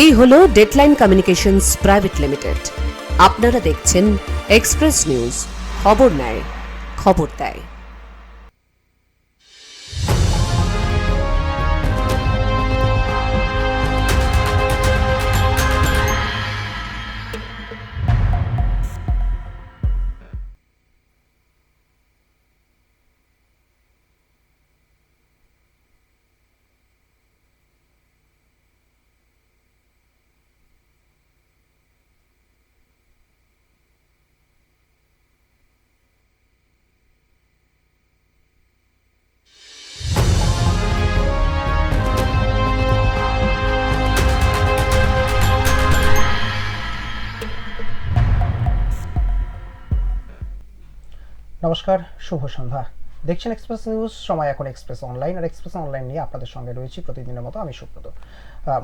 এই হলো deadline communications private limited. আপনারা দেখছেন এক্সপ্রেস নিউজ, খবর নেয়, খবর দেয়। নমস্কার, শুভ সন্ধ্যা। দেখছেন এক্সপ্রেস নিউজ, সময় এখন এক্সপ্রেস অনলাইন। আর এক্সপ্রেস অনলাইন নিয়ে আপনাদের সঙ্গে রয়েছি প্রতিদিনের মতো আমি সুব্রত।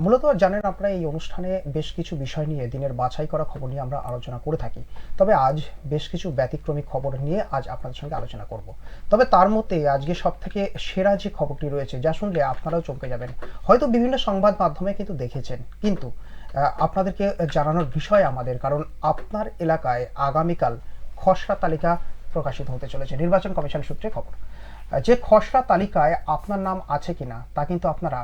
মূলত জানেন আপনারা, এই অনুষ্ঠানে বেশ কিছু বিষয় নিয়ে দিনের বাছাই করা খবর নিয়ে আমরা আলোচনা করে থাকি। তবে আজ বেশ কিছু ব্যতিক্রমী খবর নিয়ে আজ আপনাদের সঙ্গে আলোচনা করব। তবে তার মধ্যে আজকে সব থেকে সেরা যে খবরটি রয়েছে, যা শুনলে আপনারাও চমকে যাবেন। হয়তো বিভিন্ন সংবাদ মাধ্যমে কিন্তু দেখেছেন, কিন্তু আপনাদেরকে জানানোর বিষয় আমাদের, কারণ আপনার এলাকায় আগামীকাল খসড়া তালিকা প্রকাশিত হতে চলেছে। নির্বাচন কমিশন সূত্রে খবর, যে খসড়া তালিকায় আপনার নাম আছে কিনা তা কিন্তু আপনারা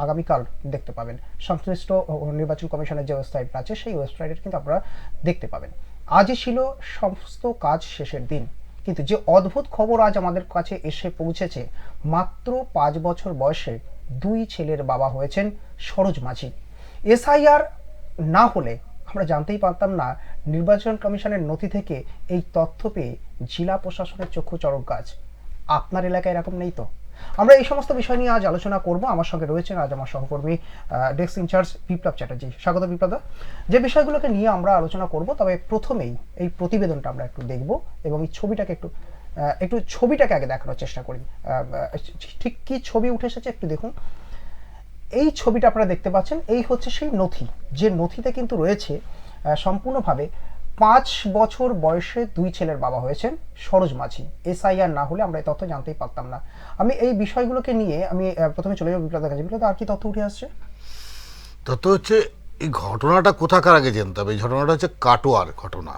আগামীকাল দেখতে পাবেন। সংশ্লিষ্ট নির্বাচন কমিশনের যে ওয়েবসাইট আছে, সেই ওয়েবসাইটে কিন্তু আপনারা দেখতে পাবেন। আজই ছিল সমস্ত কাজ শেষের দিন, কিন্তু যে অদ্ভুত খবর আজ আমাদের কাছে এসে পৌঁছেছে, মাত্র 5 বছর বয়সে 2 ছেলের বাবা হয়েছেন সরোজ মাঝি। এসআইআর না হলে আমরা জানতেই পারতাম না। নির্বাচন কমিশনের নথি থেকে এই তথ্য পেয়ে জেলা প্রশাসনের চক্ষু চড়ক গাছ। আপনার এলাকায় এরকম নেই তো? আমরা এই সমস্ত বিষয় নিয়ে আজ আলোচনা করব। আমার সঙ্গে রয়েছেন আজ আমার সহকর্মী ডেস্ক ইনচার্জ বিপ্লব চ্যাটার্জি। স্বাগত বিপ্লব দা। যে বিষয়গুলোকে নিয়ে আমরা আলোচনা করব, তবে প্রথমেই এই প্রতিবেদনটা আমরা একটু দেখব এবং এই ছবিটাকে একটু ছবিটাকে আগে দেখানোর চেষ্টা করি। ঠিক কি ছবি উঠে এসেছে একটু দেখুন। এই ছবিটা আপনারা দেখতে পাচ্ছেন, এই হচ্ছে সেই নথি, যে নথিতে কিন্তু রয়েছে সম্পূর্ণভাবে 5 বছর বয়সে 2 ছেলের বাবা হয়েছেন সরোজ মাঝি। এসআইআর না হলে আমরা এই তথ্য জানতেই পারতাম না। আমি এই বিষয়গুলোকে নিয়ে আমি প্রথমে চলে যাবো বিপ্লব কাছে। বিপ্লব, আর কি তথ্য উঠে আসছে? তথ্য হচ্ছে এই ঘটনাটা কোথাকার আগে জানতে হবে। এই ঘটনাটা হচ্ছে কাটোয়ার ঘটনা,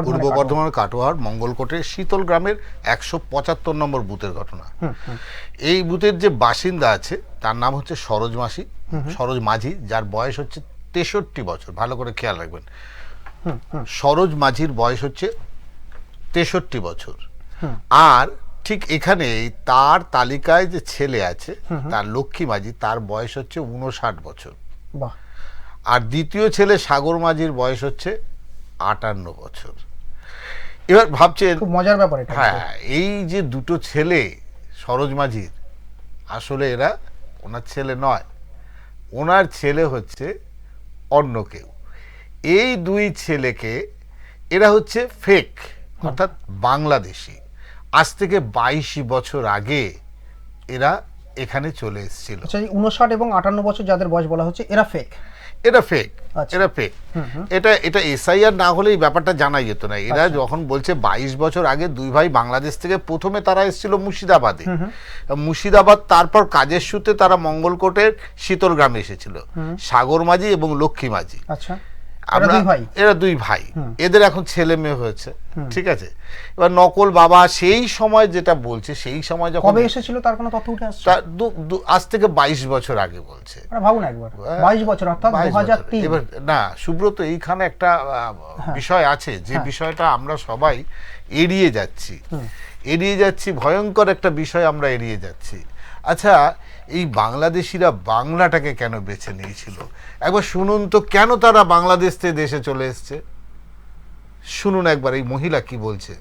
পূর্ব বর্ধমানের কাটোয়ার মঙ্গলকোটের শীতল গ্রামের 175 নম্বর বুথের ঘটনা। এই বুথের যে বাসিন্দা আছে তার নাম হচ্ছে সরোজ মাঝি, যার বয়স হচ্ছে 63 বছর। ভালো করে খেয়াল রাখবেন, সরোজ মাঝির বয়স হচ্ছে 63 বছর। আর ঠিক এখানে তার তালিকায় যে ছেলে আছে, তার লক্ষ্মী মাঝি, তার বয়স হচ্ছে 59 বছর। আর দ্বিতীয় ছেলে সাগর মাঝির বয়স হচ্ছে 58 বছর। এবার ভাবছেন, খুব মজার ব্যাপার এটা। হ্যাঁ, এই যে দুটো ছেলে সরোজ মাঝির, আসলে এরা ওনার ছেলে নয়, ওনার ছেলে হচ্ছে অন্য কেউ। এই 2 ছেলেকে এরা হচ্ছে ফেক, অর্থাৎ বাংলাদেশি। আজ থেকে 22 বছর আগে এরা এখানে চলে এসেছিল। আচ্ছা, 59 এবং 58 বছর যাদের বয়স বলা হচ্ছে, এরা ফেক। এটা ফেক। এটা এসআইআর না হলে এই ব্যাপারটা জানাই যেত না। এরা যখন বলছে 22 বছর আগে 2 ভাই বাংলাদেশ থেকে, প্রথমে তারা এসেছিল মুর্শিদাবাদে, মুর্শিদাবাদ, তারপর কাজের সূত্রে তারা মঙ্গলকোটের শীতল গ্রামে এসেছিল, সাগর মাঝি এবং লক্ষ্মী মাঝি। আচ্ছা, এরা 2 ভাই। এদের এখন ছেলে মেয়ে হয়েছে, ঠিক আছে। এবার নকল বাবা সেই সময় যেটা বলছে, সেই সময় যখন কবে এসেছিল তার কোনো তথ্য উঠে আসছে? আজ থেকে 22 বছর আগে বলছে। ভাবুন একবার, 22 বছর অর্থাৎ 2003। এবার না সুব্রত, এইখানে একটা বিষয় আছে, যে বিষয়টা আমরা সবাই এড়িয়ে যাচ্ছি, ভয়ঙ্কর একটা বিষয় আমরা এড়িয়ে যাচ্ছি। আচ্ছা, এই বাংলাদেশিরা বাংলাটাকে কেন বেছে নিয়েছিল? একবার শুনুন তো, কেন তারা বাংলাদেশ থেকে দেশে চলে এসছে। শুনুন একবার এই মহিলা কি বলছে,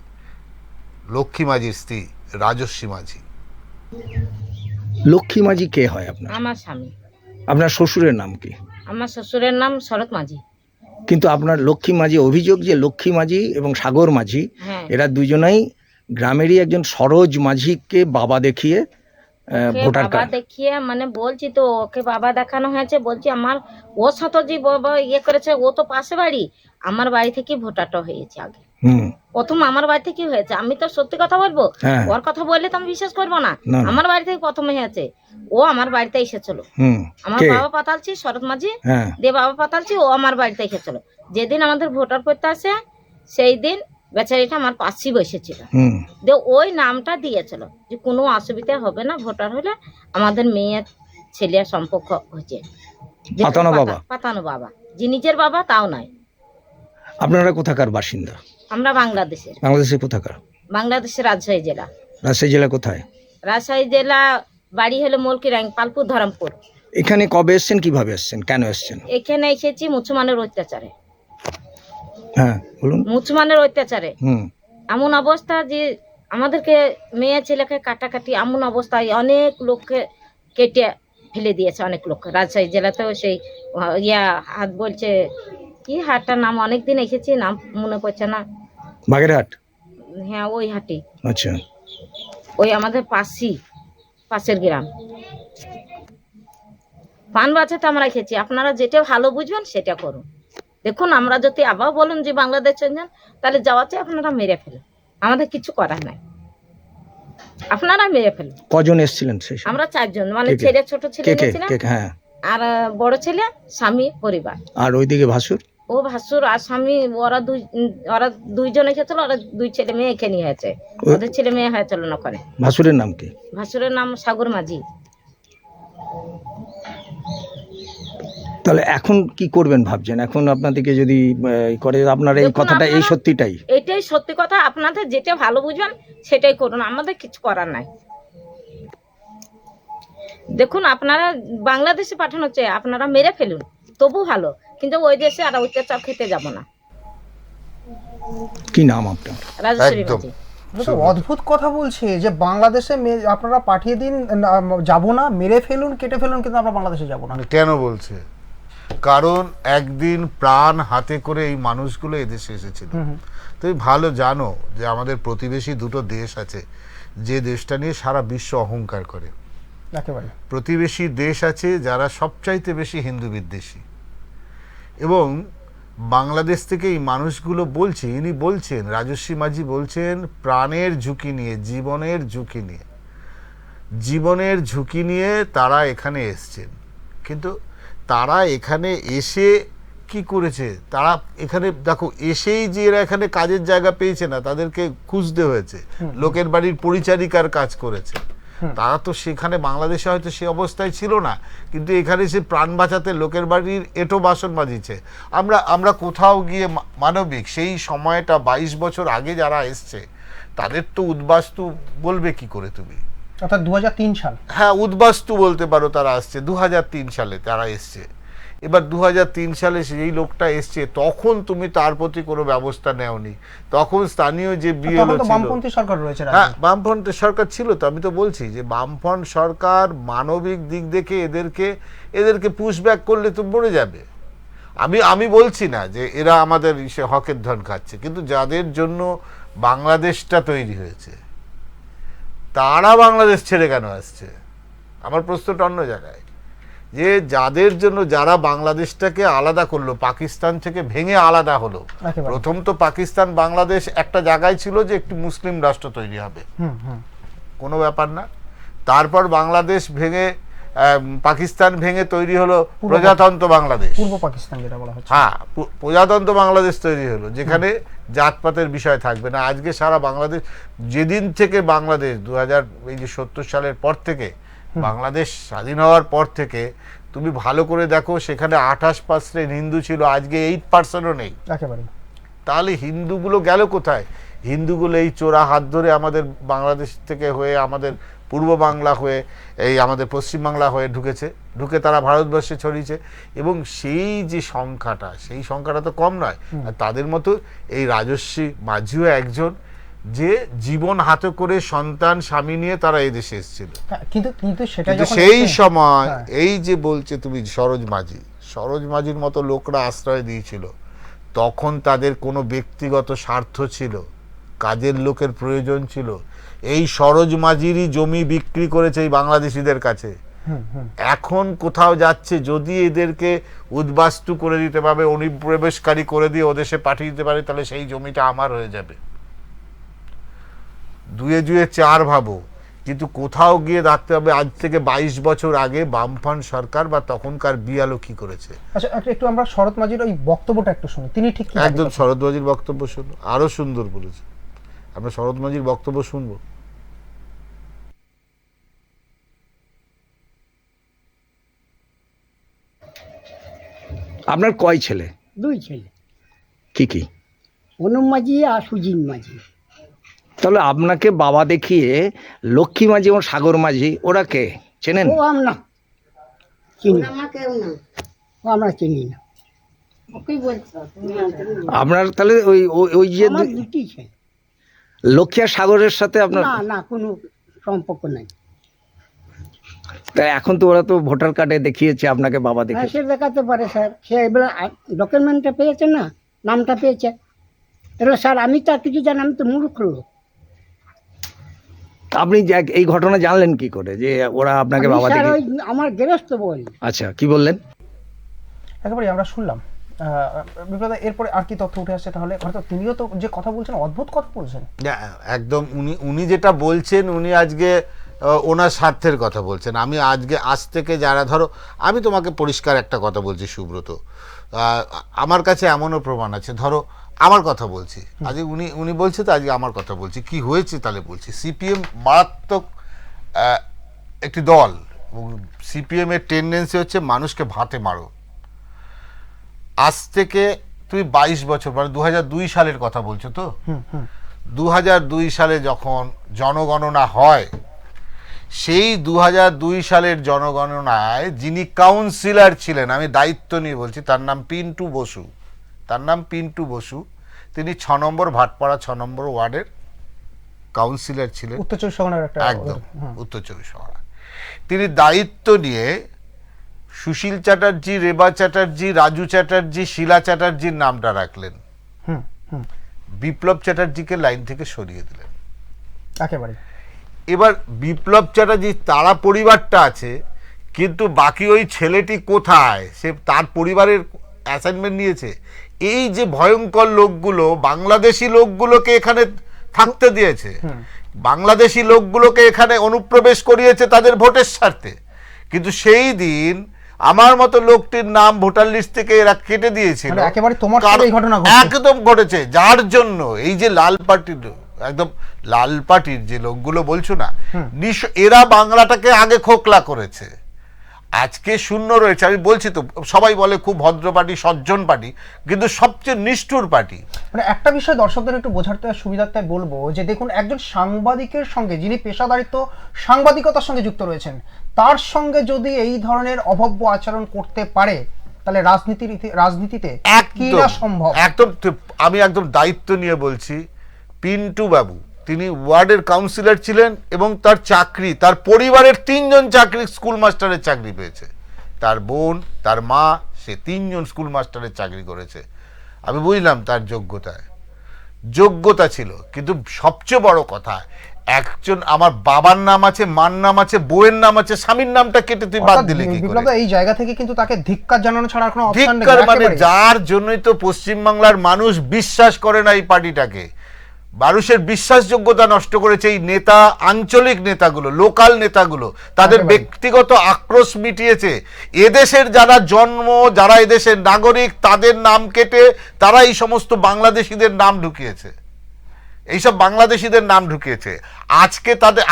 লক্ষ্মী মাঝির স্ত্রী রাজস্বী মাঝি। লক্ষ্মী মাঝি কে হয় আপনার? আমার স্বামী। আপনার শ্বশুরের নাম কি? আমার শ্বশুরের নাম শরৎ মাঝি। কিন্তু আপনার লক্ষ্মী মাঝি, অভিযোগ যে লক্ষ্মী মাঝি এবং সাগর মাঝি, এরা দুজনেই গ্রামেরই একজন সরোজ মাঝিকে বাবা দেখিয়ে ভোটার কার্ড দেখিয়ে, মানে বলছি তো, ওকে বাবা দেখানো হয়েছে। বলছি আমার ওর সাথে যে বাবা ইয়ে করেছে, ও তো পাশে বাড়ি, আমার বাড়ি থেকে ভোটারটা হয়েছে আগে। হুম। প্রথম আমার বাড়িতে কি হয়েছে, আমি তো সত্যি কথা বলবো, হ্যাঁ। ওর কথা বললে তো আমি বিশ্বাস করবো না। না, না। আমার বাড়ি থেকে প্রথমে হয়েছে, ও আমার বাড়িতে এসেছিল। হুম। আমার কে? বাবা পাতালছি, শরৎ মাঝি, হ্যাঁ। দিয়ে বাবা পাতালছি, ও আমার বাড়িতে এসেছিল। যেদিন আমাদের ভোটার করতে আসে সেই দিন বেচারিটা আমার পাশেই বসেছিল। হুম। দিয়ে ওই নামটা দিয়েছিল যে কোনো অসুবিধা হবে না, ভোটার হলে আমাদের মেয়ে ছেলের সম্পর্ক হয়েছে। যে পাতানো বাবা? পাতানো বাবা, যে নিজের বাবা তাও নয়। আপনারা কোথাকার বাসিন্দা? আমরা বাংলাদেশের। বাংলাদেশের কোথাকার? বাংলাদেশের রাজশাহী জেলা। রাজশাহী জেলা কোথায়? রাজশাহী জেলা বাড়ি হলো মলকিরাং, পালপুর, ধরমপুর। এখানে কবে এসছেন, কিভাবে এসছেন, কেন এসছেন? এখানে এসেছি মুসলমানের অত্যাচারে। হ্যাঁ বলুন। মুসলমানের অত্যাচারে হুম। এমন অবস্থা যে আমাদেরকে মেয়ে ছেলেকে কাটাকাটি, এমন অবস্থায় অনেক লোককে কেটে ফেলে দিয়েছে, অনেক লোক। রাজশাহী জেলাতেও সেই হাট বলছে, কি হাটটার নাম, অনেকদিন এসেছি নাম মনে পড়ছে না। বাগেরহাট? হ্যাঁ ওই হাটে, আচ্ছা। ওই আমাদের পাশের গ্রাম। পান বাঁচাতে আমরা খেয়েছি, আপনারা যেটা ভালো বুঝবেন সেটা করুন। দেখুন আমরা যদি আবার বলুন যে বাংলাদেশ চলে যান, তাহলে যাওয়াতে আপনারা মেরে ফেলেন, আমাদের কিছু করার নাই, আপনারা মেরে ফেলেন। কজন এসেছিলেন সেই সময়? আমরা 4 জন, মানে কে কে? ছেলে, ছোট ছেলে কে কে? গেছিলাম, কে কে? হ্যাঁ। আর বড় ছেলে, স্বামী, পরিবার। আর ওইদিকে ভাসুর? ও ভাসুর আর স্বামী, ওরা দুইজন এসেছিল, ওরা 2 ছেলে মেয়ে এখানে হয়েছে, ওদের ছেলে মেয়ে হয়েছিল না ওখানে। ভাসুরের নাম কি? ভাসুরের নাম সাগর মাঝি। তাহলে এখন কি করবেন ভাবছেন? এখন আপনাদেরকে যদি করে, আপনার এই দেখুন, কথাটা, এই আপনারা- সত্যিটাই? এটাই সত্যি কথা, আপনাদের যেটা ভালো বুঝবেন সেটাই করুন, আমাদের কিছু করার নাই। দেখুন আপনারা বাংলাদেশে পাঠানো হচ্ছে, আপনারা মেরে ফেলুন তবু ভালো, কিন্তু ওই দেশে আর অত্যাচার খেতে যাব না। কি নাম আপনার? রাজেশ্বরী একদম। মাঝি। এটা তো অদ্ভুত কথা বলছে যে বাংলাদেশে আপনারা পাঠিয়ে দিন, যাব না, মেরে ফেলুন, কেটে ফেলুন, কিন্তু আমরা বাংলাদেশে যাব না। কেন বলছে? কারণ একদিন প্রাণ হাতে করে এই মানুষগুলো এদেশে এসেছিল। তুমি ভালো জানো যে আমাদের প্রতিবেশী 2টো দেশ আছে, যে দেশটা নিয়ে সারা বিশ্ব অহংকার করে। একেবারে প্রতিবেশী দেশ আছে যারা সবচাইতে বেশি হিন্দু বিদ্বেষী, এবং বাংলাদেশ থেকে এই মানুষগুলো বলছে, ইনি বলছেন, রাজস্বী মাঝি বলছেন, প্রাণের ঝুঁকি নিয়ে, জীবনের ঝুঁকি নিয়ে তারা এখানে এসছেন। কিন্তু তারা এখানে এসে কি করেছে? তারা এখানে দেখো, এসেই যে এরা এখানে কাজের জায়গা পেয়েছে না, তাদেরকে খুঁজতে হয়েছে, লোকের বাড়ির পরিচারিকার কাজ করেছে। তারা তো সেখানে বাংলাদেশে হয়তো সে অবস্থায় ছিল না, কিন্তু এখানে সে প্রাণ বাঁচাতে লোকের বাড়ির এঁটো বাসন মাজিছে। আমরা কোথাও গিয়ে মানবিক, সেই সময়টা 22 বছর আগে যারা এসছে তাদের তো উদ্বাস্তু বলবে কি করে তুমি? অর্থাৎ 2003 সাল। হ্যাঁ, উদ্বাস্তু বলতে পারো, তারা আসছে 2003 সালে, তারা এসছে। এবার 2003 সালে সেই লোকটা এসছে, তখন তুমি তার প্রতি কোনো ব্যবস্থা নেওনি। তখন স্থানীয় যে বিএলও ছিল, বামপন্থী সরকার রয়েছে রাজ্যে। হ্যাঁ বামফ্রন্টের সরকার ছিল, তো আমি তো বলছি যে বামফ্রন্ট সরকার মানবিক দিক দেখে এদেরকে পুশব্যাক করলে তো মরে যাবে। আমি বলছি না যে এরা আমাদের হকের ধন খাচ্ছে, কিন্তু যাদের জন্য বাংলাদেশটা তৈরি হয়েছে তারা বাংলাদেশ ছেড়ে কেন আসছে? আমার প্রশ্নটা অন্য জায়গায়, যে যাদের জন্য, যারা বাংলাদেশটাকে আলাদা করলো, পাকিস্তান থেকে ভেঙে আলাদা হলো। প্রথম তো পাকিস্তান বাংলাদেশ একটা জায়গায় ছিল যে একটি মুসলিম রাষ্ট্র তৈরি হবে, কোনো ব্যাপার না। তারপর বাংলাদেশ ভেঙে, পাকিস্তান ভেঙে তৈরি হলো প্রজাতন্ত্র বাংলাদেশ, পূর্ব পাকিস্তান যেটা বলা হচ্ছে। হ্যাঁ, প্রজাতন্ত্র বাংলাদেশ তৈরি হলো, যেখানে জাতপাতের বিষয় থাকবে না। আজকে সারা বাংলাদেশ, যেদিন থেকে বাংলাদেশ 2070 সালের পর থেকে, বাংলাদেশ স্বাধীন হওয়ার পর থেকে, তুমি ভালো করে দেখো, সেখানে 28% হিন্দু ছিল, আজকে 8%ও নেই। একেবারে। তাহলে হিন্দুগুলো গেল কোথায়? হিন্দুগুলো এই চোরা হাত ধরে আমাদের বাংলাদেশ থেকে হয়ে, আমাদের পূর্ব বাংলা হয়ে, এই আমাদের পশ্চিম বাংলা হয়ে ঢুকে তারা ভারতবর্ষে ছড়িয়েছে। এবং সেই যে সংখ্যাটা তো কম নয়। আর তাদের মতো এই রাজস্বী মাঝিও একজন, যে জীবন হাতে করে সন্তান স্বামী নিয়ে তারা এই দেশে এসেছিল। কিন্তু সেটা যখন সেই সময় এই যে বলছে তুমি, সরোজ মাঝির মতো লোকরা আশ্রয় দিয়েছিল, তখন তাদের কোনো ব্যক্তিগত স্বার্থ ছিল, কাজের লোকের প্রয়োজন ছিল। এই সরোজ মাঝিরই জমি বিক্রি করেছে এই বাংলাদেশিদের কাছে, এখন কোথাও যাচ্ছে, যদি এদেরকে উদ্বাস্তু করে দিতে পারবে, অনুপ্রবেশকারী করে দিয়ে ওদেশে পাঠিয়ে দিতে পারে, তাহলে সেই জমিটা আমার হয়ে যাবে। দুয়ে দুয়ে চার ভাবো, কিন্তু কোথাও গিয়ে দেখতে হবে আজ থেকে 22 বছর আগে বামফ্রন্ট সরকার বা তখনকার বিয়ালো কি করেছে। আচ্ছা, একটু আমরা শরৎ মাঝির ওই বক্তব্যটা একটু শুনি, তিনি ঠিক কি দাবি একদম করছেন? শরৎ মাঝির বক্তব্য শুনো, আরো সুন্দর বলেছে। আমরা শরৎ মাঝির বক্তব্য শুনবো। আপনার কয় ছেলে? 2 ছেলে, কি কি? অনুপ মাঝি আর সুজিত মাঝি। তাহলে আপনাকে বাবা দেখিয়ে লক্ষ্মী মাঝি এবং সাগর মাঝি ওরা কে চেনেন? ও আমরা চিনি, ও আমরা চিনি না। আপনার তাহলে ওই ওই- ওই যে আমার 2টি ছেলে। লক্ষ্মী আর সাগরের সাথে আপনার না না, কোনো সম্পর্ক নাই। তা এখন তো ওরা তো ভোটার কার্ডে দেখিয়েছে আপনাকে বাবা হ্যাঁ, দেখিয়েছে। সে দেখাতে পারে স্যার, সে এবার ডকুমেন্টটা পেয়েছে না, নামটা পেয়েছে। তাহলে স্যার আমি তো আর কিছু জানি, আমি তো মূর্খ লোক। আপনি এই ঘটনা জানলেন কি করে যে ওরা আপনাকে আমি বাবা স্যার দেখে? ওই আমার গৃহস্থ বল। আচ্ছা, কি বললেন? একেবারে আমরা শুনলাম। বিপ্লব দা, এরপরে আর কি তথ্য উঠে আসছে তাহলে? হয়তো তিনিও তো যে কথা বলছেন, অদ্ভুত কথা বলছেন। একদম উনি যেটা বলছেন, উনি আজকে ওনার স্বার্থের কথা বলছেন। আমি আজ থেকে যারা, ধরো আমি তোমাকে পরিষ্কার একটা কথা বলছি সুব্রত, আমার কাছে এমনও প্রমাণ আছে, ধরো আমার কথা বলছি আজকে, উনি বলছে তো আজকে আমার কথা বলছি, কি হয়েছে তাহলে বলছি। সিপিএম মারাত্মক একটি দল, এবং সিপিএম এর টেন্ডেন্সি হচ্ছে মানুষকে ভাতে মারো। আজ থেকে তুমি 22 বছর, মানে 2002 সালের কথা বলছো তো, 2002 সালে যখন জনগণনা হয়, সেই 2002 সালের জনগণনায় যিনি কাউন্সিলর ছিলেন, আমি দায়িত্ব নিয়ে বলছি, তার নাম পিন্টু বসু। তিনি 6 নম্বর ভাটপাড়া 6 নম্বর ওয়ার্ডের কাউন্সিলর ছিলেন। উত্তর 24 পরগনার একটা একদম উত্তর 24 পরগনা। তিনি দায়িত্ব নিয়ে সুশীল চ্যাটার্জি, রেবা চ্যাটার্জি, রাজু চ্যাটার্জি, শিলা চ্যাটার্জির নামটা রাখলেন, বিপ্লব চ্যাটার্জিকে লাইন থেকে সরিয়ে দিলেন একেবারে। এবার বিপ্লব চ্যাটার্জি, তারা পরিবারটা আছে, কিন্তু বাকি ওই ছেলেটি কোথায়? সে তার পরিবারের অ্যাসাইনমেন্ট নিয়েছে। এই যে ভয়ঙ্কর লোকগুলো বাংলাদেশি লোকগুলোকে এখানে থাকতে দিয়েছে, বাংলাদেশি লোকগুলোকে এখানে অনুপ্রবেশ করিয়েছে তাদের ভোটের স্বার্থে, কিন্তু সেই দিন আমার মতো লোকটির নাম ভোটার লিস্ট থেকে এরা কেটে দিয়েছিল। মানে একেবারে তোমার সাথে এই ঘটনা ঘটেছে? একদম ঘটেছে, যার জন্য এই যে লাল পার্টির যে লোকগুলো বলছো না, এরা বাংলাটাকে আগে খোকলা করেছে, আজকে শূন্য রয়েছে। আমি বলছি তো, সবাই বলে খুব ভদ্র পার্টি, সজ্জন পার্টি, কিন্তু সবচেয়ে নিষ্ঠুর পার্টি। মানে একটা বিষয় দর্শকদের একটু বোঝাতে সুবিধার্থে বলবো যে দেখুন, একজন সাংবাদিকের সঙ্গে, যিনি পেশাদারিত্ব সাংবাদিকতার সঙ্গে যুক্ত রয়েছেন, তার সঙ্গে যদি এই ধরনের অভব্য আচরণ করতে পারে, তাহলে রাজনীতিতে কি না সম্ভব? একদম, আমি একদম দায়িত্ব নিয়ে বলছি, পিন্টু বাবু তিনি ওয়ার্ডের কাউন্সিলর ছিলেন, এবং তার চাকরি, তার পরিবারের 3 জন স্কুল মাস্টারের চাকরি পেয়েছে, তার বোন, তার মা, সে 3 জন স্কুল মাস্টারের চাকরি করেছে। আমি বুঝলাম তার যোগ্যতা ছিল, কিন্তু সবচেয়ে বড় কথা, একজন আমার বাবার নাম আছে, মার নাম আছে, বউয়ের নাম আছে, স্বামীর নামটা কেটে তুই বাদ দিলে কি করে? এই জায়গা থেকে কিন্তু তাকে ধিক্কার জানানো ছাড়া কোনো অপশন নেই। মানে যার জন্যই তো পশ্চিমবাংলার মানুষ বিশ্বাস করে না এই পার্টিটাকে, মানুষের বিশ্বাসযোগ্যতা নষ্ট করেছে এই নেতা, আঞ্চলিক নেতাগুলো, লোকাল নেতাগুলো, তাদের ব্যক্তিগত আক্রোশ মিটিয়েছে। এদেশের যারা জন্ম, যারা এদেশের নাগরিক, তাদের নাম কেটে তারা এই সমস্ত বাংলাদেশিদের নাম ঢুকিয়েছে, এইসব বাংলাদেশিদের নাম ঢুকিয়েছে।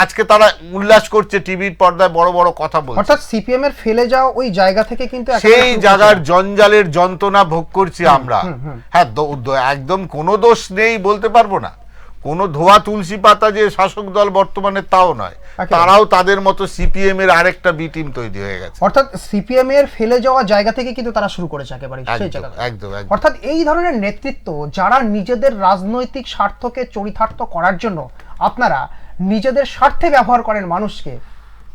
আজকে তারা উল্লাস করছে, টিভির পর্দায় বড় বড় কথা বলছে। অর্থাৎ সিপিএম এর ফেলে যাওয়া ওই জায়গা থেকে কিন্তু সেই জায়গার জঞ্জালের যন্ত্রণা ভোগ করছি আমরা। হ্যাঁ, একদম কোনো দোষ নেই বলতে পারবো না, কোনো ধোয়া তুলসী পাতা যে শাসক দল বর্তমানে তাও নয়, তারাও তাদের মতো সিপিএম এর আরেকটা বি টিম তৈরি হয়ে গেছে। অর্থাৎ সিপিএম এর ফেলে যাওয়া জায়গা থেকে কিন্তু তারা শুরু করেছে একেবারে সেই জায়গা। একদম। অর্থাৎ এই ধরনের নেতৃত্ব, যারা নিজেদের রাজনৈতিক স্বার্থকে চরিতার্থ করার জন্য আপনারা নিজেদের স্বার্থে ব্যবহার করেন মানুষকে,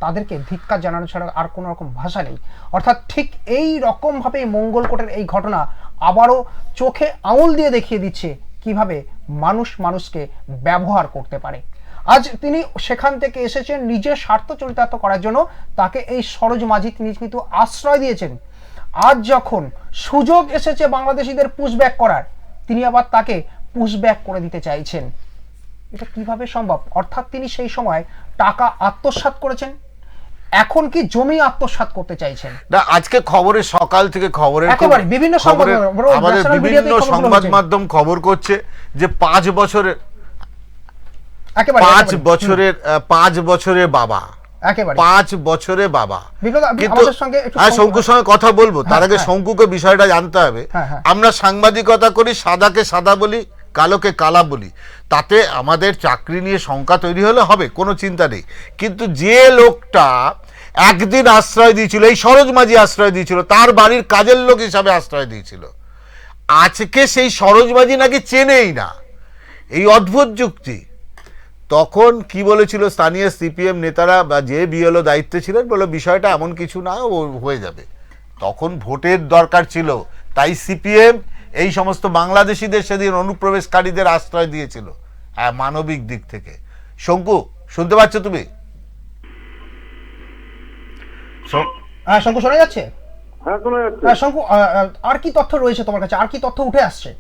তাদেরকে ধিক্কার জানানো ছাড়া আর কোনো রকম ভাষা নেই। অর্থাৎ ঠিক এই রকম ভাবে মঙ্গলকোটের এই ঘটনা আবারও চোখে আঙুল দিয়ে দেখিয়ে দিচ্ছে কিভাবে মানুষকে ব্যবহার করতে পারে। আজ তিনি সেখান থেকে এসেছেন নিজের স্বার্থ চরিতার্থ করার জন্য, তাকে এই সরোজ মাঝি তিনি কিন্তু আশ্রয় দিয়েছেন। আজ যখন সুযোগ এসেছে বাংলাদেশিদের পুশব্যাক করার, তিনি আবার তাকে পুশব্যাক করে দিতে চাইছেন। এটা কিভাবে সম্ভব? অর্থাৎ তিনি সেই সময় টাকা আত্মসাৎ করেছেন, এখন কি জমি আত্মসাৎ করতে চাইছেন? না, আজকে খবরের সকাল থেকে একেবারে বিভিন্ন আমাদের বিভিন্ন সংবাদ মাধ্যম খবর করছে যে 5 বছরের একেবারে 5 বছরের বাবা, একেবারে 5 বছরের বাবা। কিন্তু আমাদের সঙ্গে একটু শঙ্কুর সঙ্গে কথা বলবো, তার আগে শঙ্কুকে বিষয়টা জানতে হবে। আমরা সাংবাদিকতা করি, সাদাকে সাদা বলি, কালোকে কালা বলি, তাতে আমাদের চাকরি নিয়ে শঙ্কা তৈরি হলে হবে, কোনো চিন্তা নেই। কিন্তু যে লোকটা একদিন আশ্রয় দিয়েছিল, এই সরোজ মাঝি আশ্রয় দিয়েছিল, তার বাড়ির কাজের লোক হিসাবে আশ্রয় দিয়েছিল, আজকে সেই সরোজ মাঝি নাকি চেনেই না। এই অদ্ভুত যুক্তি। তখন কি বলেছিল স্থানীয় সিপিএম নেতারা বা যে বিএলও দায়িত্বে ছিলেন, বলে বিষয়টা এমন কিছু না, ও হয়ে যাবে। তখন ভোটের দরকার ছিল, তাই সিপিএম এই সমস্ত বাংলাদেশিদের সেদিন অনুপ্রবেশকারীদের আশ্রয় দিয়েছিল, হ্যাঁ, মানবিক দিক থেকে। শঙ্কু, শুনতে পাচ্ছ তুমি? শঙ্কু শোনা যাচ্ছে? হ্যাঁ, শোনা যাচ্ছে। শঙ্কু, আর কি তথ্য রয়েছে তোমার কাছে? আর কি তথ্য উঠে আসছে?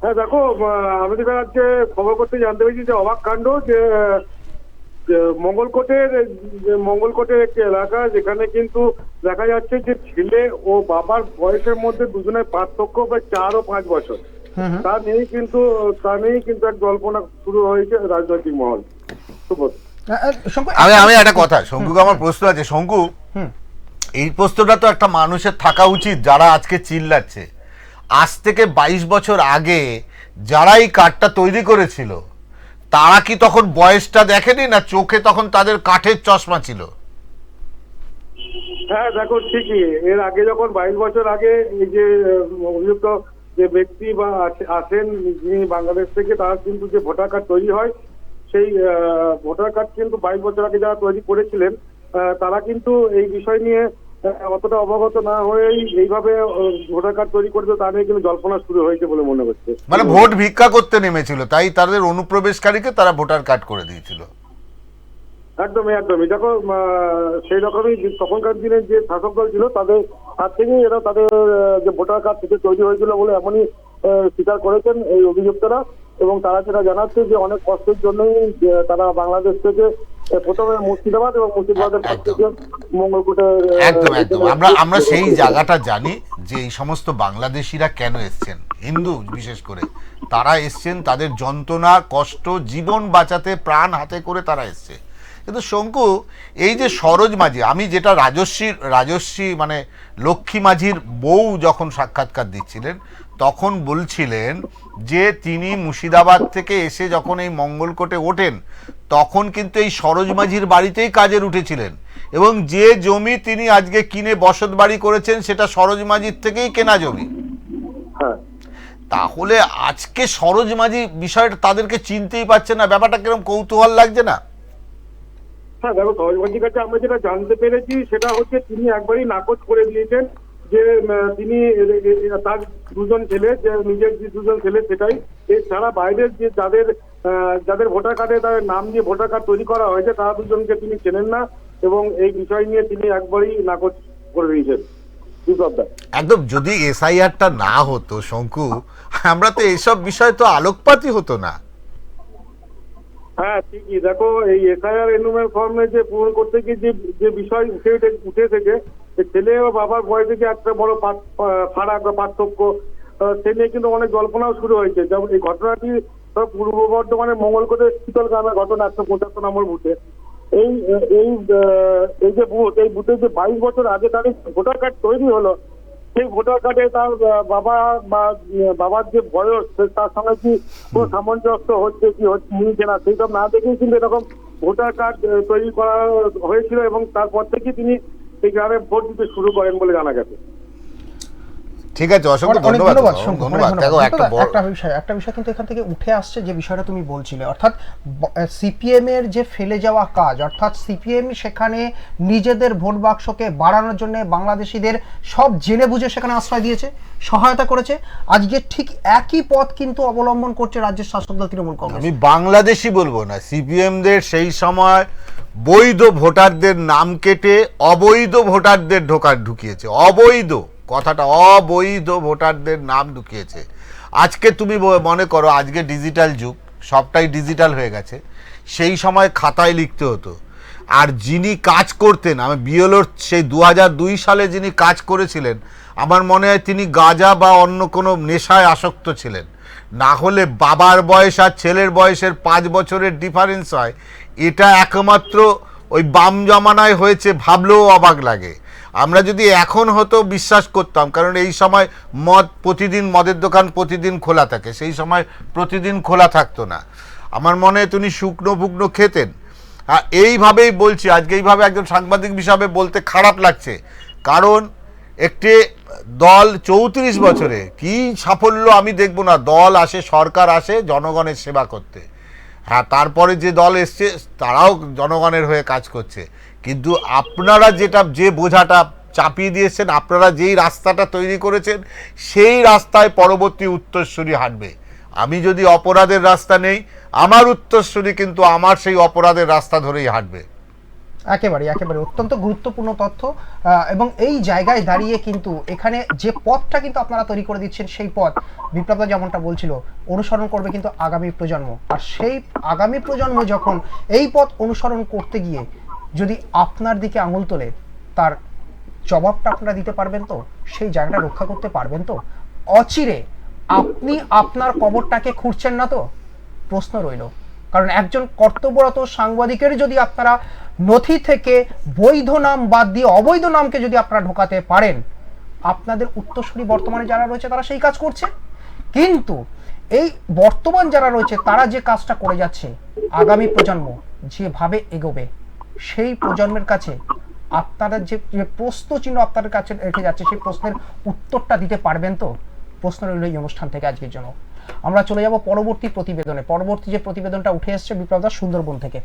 হ্যাঁ দেখো, আমি তো আজকে খবর করতে জানতে পেরেছি যে অবাক কাণ্ড, যে মঙ্গলকোটের একটি এলাকা, যেখানে কিন্তু দেখা যাচ্ছে যে ছেলে ও বাবার বয়সের মধ্যে দুজনের পার্থক্য প্রায় 4 ও 5 বছর। তা নিয়েই কিন্তু এক জল্পনা শুরু হয়েছে রাজনৈতিক মহল। আমি একটা কথা, শঙ্কুকে আমার প্রশ্ন আছে। শঙ্কু, এই প্রশ্নটা তো একটা মানুষের থাকা উচিত যারা আজকে চিল্লাচ্ছে। আজ থেকে 22 বছর আগে যারা এই কার্ডটা তৈরি করেছিল, তারা কি তখন বয়সটা দেখেনি, না চোখে তখন তাদের কাঠের চশমা ছিল? হ্যাঁ দেখো, ঠিকই। এর আগে যখন 22 বছর আগে এই যে অভিযুক্ত যে ব্যক্তি বা আসেন যিনি বাংলাদেশ থেকে, তার কিন্তু যে ভোটার কার্ড তৈরি হয়, সেই ভোটার কার্ড কিন্তু 22 বছর আগে যারা তৈরি করেছিলেন, তারা কিন্তু এই বিষয় নিয়ে অতটা অবগত না হয়েই এইভাবে ভোটার কার্ড তৈরি করেছে, তা নিয়ে কিন্তু জল্পনা শুরু হয়েছে বলে মনে হচ্ছে। মানে ভোট ভিক্ষা করতে নেমেছিল, তাই তাদের অনুপ্রবেশকারীকে তারা ভোটার কার্ড করে দিয়েছিল। একদমই। দেখো, সেই রকমই তখনকার দিনে যে শাসক দল ছিল, তাদের হাত থেকেই এরা তাদের যে ভোটার কার্ড থেকে তৈরি হয়েছিল বলে এমনই স্বীকার করেছেন এই অভিযুক্তরা। এবং তারা যেটা জানাচ্ছে যে অনেক কষ্টের জন্যই তারা বাংলাদেশ থেকে প্রথমে মুর্শিদাবাদ এবং মুর্শিদাবাদের পর থেকে মঙ্গলকোটে। একদম। আমরা সেই জায়গাটা জানি যে এই সমস্ত বাংলাদেশিরা কেন এসছেন, হিন্দু বিশেষ করে তারা এসছেন, তাদের যন্ত্রণা, কষ্ট, জীবন বাঁচাতে প্রাণ হাতে করে তারা এসছে। কিন্তু শঙ্কু, এই যে সরোজ মাঝি, আমি যেটা রাজস্বী মানে লক্ষ্মী মাঝির বউ যখন সাক্ষাৎকার দিচ্ছিলেন, তখন বলছিলেন যে তিনি মুর্শিদাবাদ থেকে এসে যখন এই মঙ্গলকোটে ওঠেন, তখন কিন্তু এই সরোজ মাঝির বাড়িতেই কাজের উঠেছিলেন, এবং যে জমি তিনি আজকে কিনে বসত বাড়ি করেছেন সেটা সরোজ মাঝির থেকেই কেনা জমি। তাহলে আজকে সরোজ মাঝি বিষয়টা তাদেরকে চিনতেই পারছে না, ব্যাপারটা কিরকম কৌতূহল লাগছে না? হ্যাঁ দেখো, সরোজ মাঝির কাছে আমরা যেটা জানতে পেরেছি সেটা হচ্ছে তিনি একবারই নাকচ করে দিয়েছেন যে তিনি তার 2জন ছেলে, যে নিজের যে 2জন ছেলে সেটাই, এছাড়া বাইরের যে যাদের ভোটার কার্ডে তাদের নাম দিয়ে ভোটার কার্ড তৈরি করা হয়েছে, তারা 2জনকে তিনি চেনেন না, এবং এই বিষয় নিয়ে তিনি একবারই নাকচ করে দিয়েছেন। একদম। যদি এসআইআরটা না হতো শঙ্কু, আমরা তো এইসব বিষয় তো আলোকপাতই হতো না। হ্যাঁ ঠিকই। দেখো, এই এসআইআর এনুমেন্ট ফর্মে যে পূরণ করতে গিয়ে যে বিষয় উঠে থেকে ছেলে ও বাবার বয়সে যে একটা বড় ফারাক বা পার্থক্য, সে নিয়ে কিন্তু অনেক জল্পনাও শুরু হয়েছে। যেমন এই ঘটনাটি পূর্ব বর্ধমানের মঙ্গলকোটের শীতল গ্রামের ঘটনা, 175 নম্বর বুথে। এই যে বুথ, এই বুথে যে 22 বছর আগে তাদের ভোটার কার্ড তৈরি হলো, সেই ভোটার কার্ডে তার বাবার যে বয়স, তার সঙ্গে কি কোনো সামঞ্জস্য হচ্ছে কি হচ্ছে না, সেইসব না দেখেই কিন্তু এরকম ভোটার কার্ড তৈরি করা হয়েছিল, এবং তারপর থেকে তিনি এই গ্রামে ভোট দিতে শুরু করেন বলে জানা গেছে। ঠিক আছে, অসংখ্য অনেক ধন্যবাদ। ধন্যবাদ শঙ্কু, অনেক ধন্যবাদ। দেখো ধন্যবাদ। একটা একটা বিষয় কিন্তু এখান থেকে উঠে আসছে, যে বিষয়টা তুমি বলছিলে, অর্থাৎ সিপিএম এর যে ফেলে যাওয়া কাজ, অর্থাৎ সিপিএম সেখানে নিজেদের ভোট বাক্সকে বাড়ানোর জন্য বাংলাদেশিদের সব জেনে বুঝে সেখানে আশ্রয় দিয়েছে, সহায়তা করেছে। আজকে ঠিক একই পথ কিন্তু অবলম্বন করছে রাজ্যের শাসক দল তৃণমূল কংগ্রেস। আমি বাংলাদেশি বলবো না, সিপিএমদের সেই সময় বৈধ ভোটারদের নাম কেটে অবৈধ ভোটারদের ঢুকিয়েছে। অবৈধ কথাটা, অবৈধ ভোটারদের নাম ঢুকিয়েছে। আজকে তুমি মনে করো আজকে ডিজিটাল যুগ, সবটাই ডিজিটাল হয়ে গেছে। সেই সময় খাতায় লিখতে হতো। আর যিনি কাজ করতেন, আমি বিএলওর সেই 2002 সালে যিনি কাজ করেছিলেন, আমার মনে হয় তিনি গাঁজা বা অন্য কোনো নেশায় আসক্ত ছিলেন। না হলে বাবার বয়স আর ছেলের বয়সের 5 বছরের ডিফারেন্স হয়, এটা একমাত্র ওই বাম জমানায় হয়েছে ভাবলেও অবাক লাগে। আমরা যদি এখন হতো বিশ্বাস করতাম, কারণ এই সময় প্রতিদিন মদের দোকান প্রতিদিন খোলা থাকে, সেই সময় প্রতিদিন খোলা থাকতো না। আমার মনে হয় তিনি শুকনো ফুকনো খেতেন। এইভাবেই বলছি, আজকে এইভাবে একজন সাংবাদিক হিসাবে বলতে খারাপ লাগছে, কারণ একটি দল 34 বছরে কি সাফল্য আমি দেখব না। দল আসে, সরকার আসে জনগণের সেবা করতে, হ্যাঁ, তারপরে যে দল এসছে তারাও জনগণের হয়ে কাজ করছে, কিন্তু আপনারা যে বোঝাটা চাপিয়ে দিয়েছেন, আপনারা যেই রাস্তাটা তৈরি করেছেন, সেই রাস্তায় পরবর্তী উত্তরসূরি হাঁটবে। আমি যদি অপরাধের রাস্তা নেই, আমার উত্তরসূরি কিন্তু আমার সেই অপরাধের রাস্তা ধরেই হাঁটবে। একেবারে অত্যন্ত গুরুত্বপূর্ণ তথ্য। এবং এই জায়গায় দাঁড়িয়ে কিন্তু এখানে যে পথটা কিন্তু আপনারা তৈরি করে দিচ্ছেন, সেই পথ বিপ্লবদা যেমনটা বলছিল অনুসরণ করবে কিন্তু আগামী প্রজন্ম। আর সেই আগামী প্রজন্ম যখন এই পথ অনুসরণ করতে গিয়ে যদি আপনার দিকে আঙুল তোলে, তার জবাবটা আপনারা দিতে পারবেন তো? সেই জায়গাটা রক্ষা করতে পারবেন তো? অচিরে আপনি আপনার কবরটাকে খুঁড়ছেন না তো? প্রশ্ন রইল। কারণ একজন কর্তব্যরত সাংবাদিকের যদি আপনারা নথি থেকে বৈধ নাম বাদ দিয়ে অবৈধ নামকে যদি আপনারা ঢোকাতে পারেন, আপনাদের উত্তরসূরি বর্তমানে যারা রয়েছে তারা সেই কাজ করছে। কিন্তু এই বর্তমান যারা রয়েছে তারা যে কাজটা করে যাচ্ছে, আগামী প্রজন্ম যেভাবে এগোবে, সেই প্রজন্মের কাছে আপনারা যে প্রশ্ন চিহ্ন আপনাদের কাছে রেখে যাচ্ছে, সেই প্রশ্নের উত্তরটা দিতে পারবেন তো? প্রশ্ন রইল এই অনুষ্ঠান থেকে আজকের জন্য। আমরা চলে যাব পরবর্তী প্রতিবেদনে। পরবর্তী যে প্রতিবেদনটা উঠে এসছে বিপ্লবদা সুন্দরবন থেকে,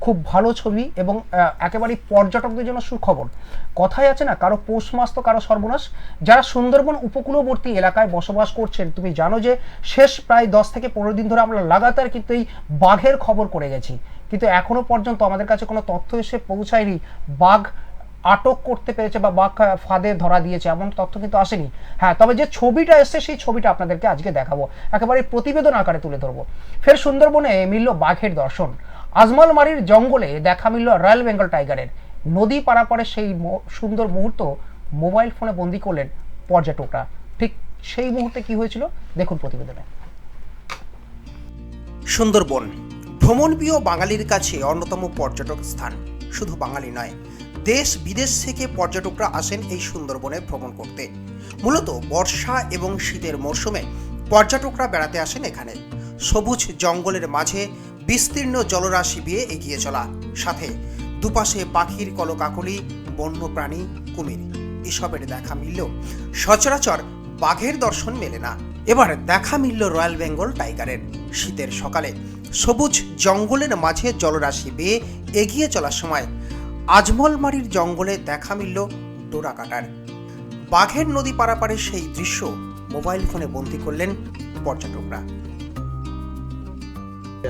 খুব ভালো ছবি এবং একেবারেই পর্যটকদের জন্য সুখবর। কথায় আছে না, কারো পৌষ মাস তো কারো সর্বনাশ। যারা সুন্দরবন উপকূলবর্তী এলাকায় বসবাস করছেন, তুমি জানো যে শেষ প্রায় 10 থেকে 15 দিন ধরে আমরা লাগাতার কিন্তু এই বাঘের খবর করে গেছি, কিন্তু এখনো পর্যন্ত আমাদের কাছে কোনো তথ্য এসে পৌঁছায়নি বাঘ আটক করতে পেরেছে বা বাঘ ফাঁদে ধরা দিয়েছে, এমন তথ্য কিন্তু আসেনি। হ্যাঁ, তবে যে ছবিটা এসছে সেই ছবিটা আপনাদেরকে আজকে দেখাবো, একেবারে প্রতিবেদন আকারে তুলে ধরবো। ফের সুন্দরবনে মিলল বাঘের দর্শন। আজমলমারির জঙ্গলে দেখা মিলল রয়্যাল বেঙ্গল টাইগারের। নদী পারাপারে সেই সুন্দর মুহূর্ত মোবাইল ফোনে বন্দি করলেন পর্যটকরা। ঠিক সেই মুহূর্তে কি হয়েছিল দেখুন প্রতিবেদনে। সুন্দরবন ভ্রমণপ্রিয় বাঙালির কাছে অন্যতম পর্যটক স্থান। শুধু বাঙালি নয়, দেশ বিদেশ থেকে পর্যটকরা আসেন এই সুন্দরবনে ভ্রমণ করতে। মূলত বর্ষা এবং শীতের মরশুমে পর্যটকরা বেড়াতে আসেন এখানে। সবুজ জঙ্গলের মাঝে বিস্তীর্ণ জলরাশি বেয়ে এগিয়ে চলা, সাথে দুপাশে পাখির কলকাকলি, বন্যপ্রাণী, কুমির, এসবের দেখা মিললেও সচরাচর বাঘের দর্শন মেলে না। এবার দেখা মিলল রয়্যাল বেঙ্গল টাইগারের। শীতের সকালে সবুজ জঙ্গলের মাঝে জলরাশি বেয়ে এগিয়ে চলার সময় আজমলমারির জঙ্গলে দেখা মিলল ডোরা কাটার। বাঘের নদী পারাপারে সেই দৃশ্য মোবাইল ফোনে বন্দী করলেন পর্যটকরা।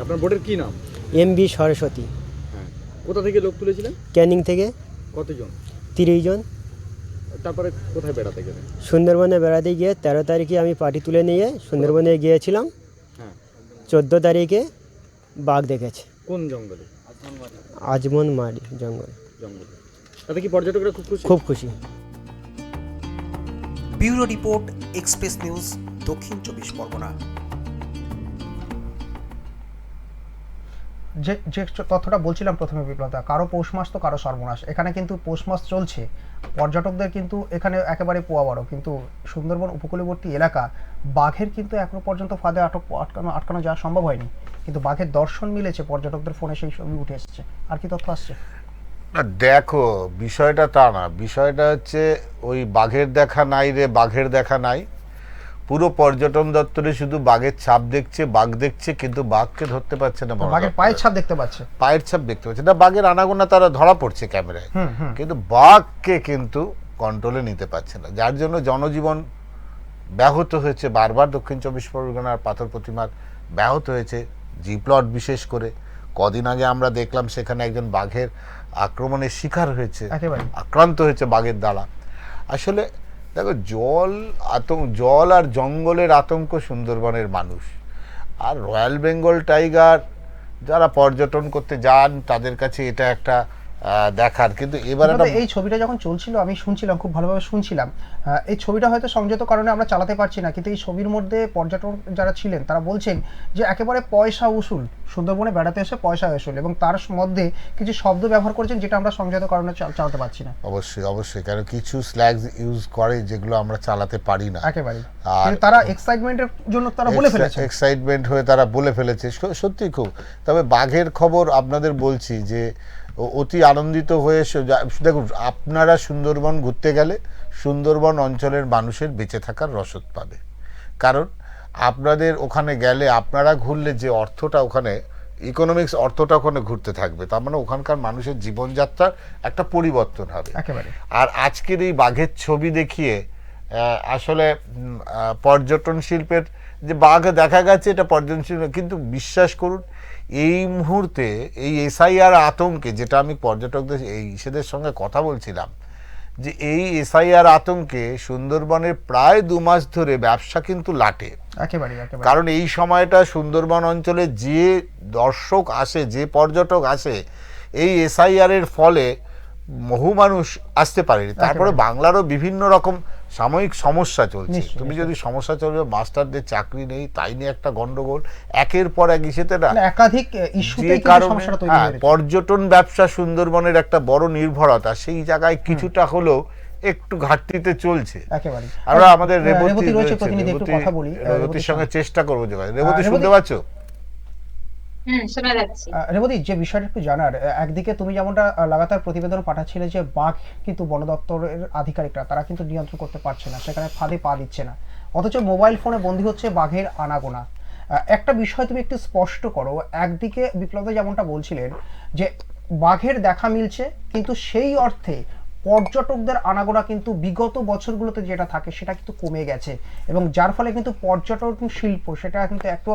আপনার বোটের কি নাম? এমবি সরস্বতী। হ্যাঁ, কোথা থেকে লোক তুলেছিলেন? ক্যানিং থেকে। কতজন? 30 জন। তারপরে কোথায় বেড়াতে গেলেন? সুন্দরবনে বেড়াতে গিয়ে 13 তারিখে আমি পার্টি তুলে নিয়ে সুন্দরবনে গিয়েছিলাম। হ্যাঁ, 14 তারিখে বাঘ দেখেছে। কোন জঙ্গলে? আজমলমারি জঙ্গলে। তাতে কি পর্যটকরা খুব খুশি? খুব খুশি। ব্যুরো রিপোর্ট, এক্সপ্রেস নিউজ, দক্ষিণ 24 পরগনা। যে তথ্যটা বলছিলাম প্রথমে বিপ্লবদা, কারো পৌষ মাস তো কারো সর্বনাশ। এখানে কিন্তু পৌষ মাস চলছে, পর্যটকদের কিন্তু এখানে একেবারে পোয়া বড়। কিন্তু সুন্দরবন উপকূলবর্তী এলাকা, বাঘের কিন্তু এখনো পর্যন্ত ফাঁদে আটকানো যাওয়া সম্ভব হয়নি, কিন্তু বাঘের দর্শন মিলেছে পর্যটকদের ফোনে, সেই ছবি উঠে এসেছে। আর কি তথ্য আসছে? না দেখো, বিষয়টা তা না, বিষয়টা হচ্ছে ওই বাঘের দেখা নাই রে, বাঘের দেখা নাই। পুরো পর্যটন দপ্তরে শুধু বাঘের ছাপ দেখছে, বাঘ দেখছে, কিন্তু বাঘকে ধরতে পারছে না। বন বাঘের দপ্তর। পায়ের ছাপ দেখতে পাচ্ছে। পায়ের ছাপ দেখতে পাচ্ছে না, বাঘের আনাগোনা তারা ধরা পড়ছে ক্যামেরায়, কিন্তু বাঘকে কিন্তু কন্ট্রোলে নিতে পারছে না, যার জন্য জনজীবন ব্যাহত হয়েছে। বারবার দক্ষিণ চব্বিশ পরগনার পাথর প্রতিমার ব্যাহত হয়েছে, জি প্লট বিশেষ করে। কদিন আগে আমরা দেখলাম সেখানে একজন বাঘের আক্রমণের শিকার হয়েছে, একেবারে। আক্রান্ত হয়েছে বাঘের দ্বারা। আসলে দেখো, জল আর জঙ্গলের আতঙ্ক সুন্দরবনের মানুষ। আর রয়্যাল বেঙ্গল টাইগার যারা পর্যটন করতে যান তাদের কাছে এটা একটা দেখার, কিন্তু এবার একটা এই ছবিটা যখন চলছিল আমি শুনছিলাম, খুব ভালোভাবে শুনছিলাম। এই ছবিটা হয়তো সংযত কারণে আমরা চালাতে পারছি না, কিন্তু এই ছবির মধ্যে পর্যটক যারা ছিলেন তারা বলছেন যে একেবারে পয়সা উসুল, সুন্দরবনে বেড়াতে এসে পয়সা উসুল, এবং তার মধ্যে কিছু শব্দ ব্যবহার করেছেন যেটা আমরা সংযত কারণে চালাতে পারছি না। অবশ্যই অবশ্যই, কারণ কিছু স্ল্যাগস ইউজ করে যেগুলো আমরা চালাতে পারি না একেবারে। আর কিন্তু তারা এক্সাইটমেন্টের জন্য তারা বলে ফেলেছে, এক্সাইটমেন্ট হয়ে তারা বলে ফেলেছে, সত্যি খুব। তবে বাঘের খবর আপনাদের বলছি যে অতি আনন্দিত হয়ে দেখুন, আপনারা সুন্দরবন ঘুরতে গেলে সুন্দরবন অঞ্চলের মানুষের বেঁচে থাকার রসদ পাবে। কারণ আপনাদের ওখানে গেলে, আপনারা ঘুরলে যে অর্থটা ওখানে, ইকোনমিক্স অর্থটা ওখানে ঘুরতে থাকবে, তার মানে ওখানকার মানুষের জীবনযাত্রার একটা পরিবর্তন হবে। একেবারে। আর আজকের এই বাঘের ছবি দেখিয়ে আসলে পর্যটন শিল্পের যে বাঘ দেখা গেছে, এটা পর্যটন শিল্প, কিন্তু বিশ্বাস করুন এই মুহূর্তে এই এসআইআর আতঙ্কে, যেটা আমি পর্যটকদের সেদের সঙ্গে কথা বলছিলাম, যে এই এসআইআর আতঙ্কে সুন্দরবনের প্রায় 2 মাস ধরে ব্যবসা কিন্তু লাটে। একেবারে। কারণ এই সময়টা সুন্দরবন অঞ্চলে যে দর্শক আসে, যে পর্যটক আসে, এই এসআইআর এর ফলে বহু মানুষ আসতে পারেনি। তারপরে বাংলারও বিভিন্ন রকম সাময়িক সমস্যা চলছে। তুমি যদি সমস্যা চলবে, মাস্টারদের চাকরি নেই, তাই নিয়ে একটা গন্ডগোল, একের পর এক ইস্যুতে না, একাধিক ইস্যুতে সমস্যাটা তৈরি হয়েছে। পর্যটন ব্যবসা সুন্দরবনের একটা বড় নির্ভরতা, সেই জায়গায় কিছুটা হলেও একটু ঘাটতিতে চলছে। একেবারে। আমরা আমাদের রেবতী রয়েছে প্রতিনিধি, একটু কথা বলি রেবতীর সঙ্গে চেষ্টা করবো যে, রেবতী শুনতে পাচ্ছ? শোনা যাচ্ছে। রেবতী, যে বিষয়টা একটু জানার, একদিকে তুমি যেমনটা লাগাতার প্রতিবেদন পাঠাচ্ছিলে যে বাঘ কিন্তু বন দপ্তরের আধিকারিকরা তারা কিন্তু নিয়ন্ত্রণ করতে পারছে না, সেখানে ফাঁদে পা দিচ্ছে না, অথচ মোবাইল ফোনে বন্দী হচ্ছে বাঘের আনাগোনা। একটা বিষয় তুমি একটু স্পষ্ট করো। একদিকে বিপ্লব যেমনটা বলছিলেন যে বাঘের দেখা মিলছে, কিন্তু সেই অর্থে পর্যটকদের আনাগোনা কিন্তু বিগত বছরগুলোতে যেটা থাকে সেটা কিন্তু কমে গেছে, এবং যার ফলে কিন্তু পর্যটন শিল্প সেটা কিন্তু একটু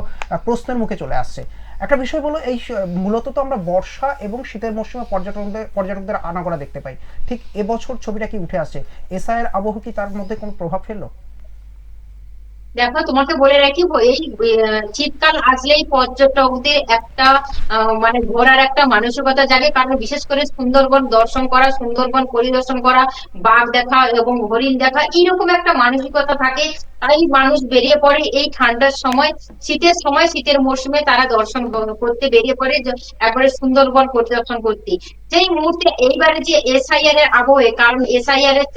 প্রশ্নের মুখে চলে আসছে। একটা বিষয় বলো, এই মূলত তো আমরা বর্ষা এবং শীতের মৌসুমে পর্যটকদের আনাগোনা দেখতে পাই, ঠিক এবছর ছবিটা কি উঠে আসছে? এসআইয়ের আবহ কি তার মধ্যে কোনো প্রভাব ফেললো? দেখো, তোমাকে বলে রাখি, এই শীতকাল আসলেই পর্যটকদের একটা মানে ঘোরার একটা মানসিকতা জাগে। কারণ বিশেষ করে সুন্দরবন দর্শন করা, সুন্দরবন পরিদর্শন করা, বাঘ দেখা এবং হরিণ দেখা, এইরকম একটা মানসিকতা থাকে। তাই মানুষ বেরিয়ে পড়ে এই ঠান্ডার সময়, শীতের সময়, শীতের মরশুমে তারা দর্শন করতে বেরিয়ে পড়ে, একবারে সুন্দরবন পরিদর্শন করতে। যেই মুহূর্তে এইবারে যে এসআইআর এর আবহে, কারণ এসআইআর এর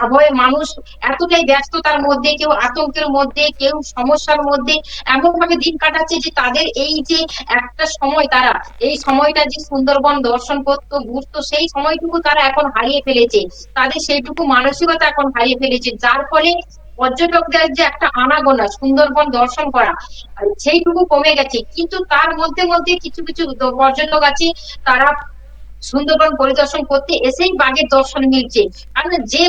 আবহে মানুষ এতটাই ব্যস্ততার মধ্যে, কেউ আতঙ্কের মধ্যে, কেউ সমস্যার মধ্যে এমন ভাবে দিন কাটাচ্ছে যে তাদের এই যে একটা সময়, তারা এই সময়টা যে সুন্দরবন দর্শন করতো, ঘুরতো, সেই সময়টুকু তারা এখন হারিয়ে ফেলেছে। তাদের সেইটুকু মানসিকতা এখন হারিয়ে ফেলেছে, যার ফলে পর্যটকদের যে একটা আনাগোনা সুন্দরবন দর্শন করা, সেইটুকু কমে গেছে। কিন্তু তার মধ্যে মধ্যে কিছু কিছু পর্যটক আছে, তারা সুন্দরবন পরিদর্শন করতে এসেই বাঘের দর্শন মিলছে। কারণ যে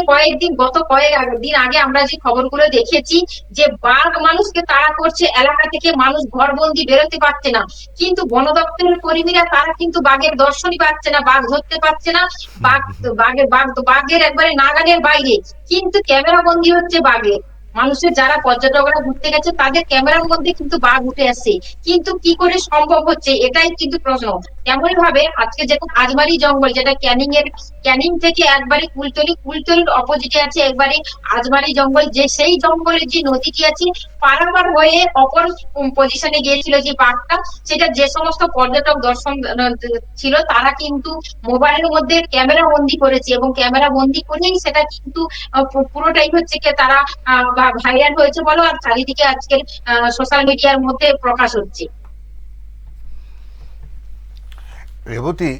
গত কয়েকদিন আগে আমরা যে খবরগুলো দেখেছি যে বাঘ মানুষকে তাড়া করছে, এলাকা থেকে মানুষ ঘরবন্দি বেরোতে পারছে না, কিন্তু বন দপ্তরের কর্মীরা তারা কিন্তু বাঘের দর্শনই পাচ্ছে না, বাঘ ধরতে পারছে না। বাঘের একবারে নাগালের বাইরে, কিন্তু ক্যামেরা বন্দি হচ্ছে বাঘের। মানুষের যারা পর্যটকরা ঘুরতে গেছে তাদের ক্যামেরার মধ্যে কিন্তু বাঘ উঠে আসছে, কিন্তু কি করে সম্ভব হচ্ছে, এটাই কিন্তু প্রশ্ন। তেমনই ভাবে আজকে যেটা আজমারি জঙ্গল, যেটা ক্যানিং থেকে একবারে কুলতলির অপোজিটে আছে একবারে আজমারি জঙ্গল, যে সেই জঙ্গলের যে নদীটি আছে পারাবার হয়ে অপর পজিশনে গিয়েছিল যে বাঘটা, সেটা যে সমস্ত পর্যটক দর্শন ছিল তারা কিন্তু মোবাইলের মধ্যে ক্যামেরা বন্দি করেছে, এবং ক্যামেরা বন্দি করেই সেটা কিন্তু পুরোটাই হচ্ছে কি তারা ভাইরাল হয়েছে বলো, আর চারিদিকে আজকের সোশ্যাল মিডিয়ার মধ্যে প্রকাশ হচ্ছে। রেবতী,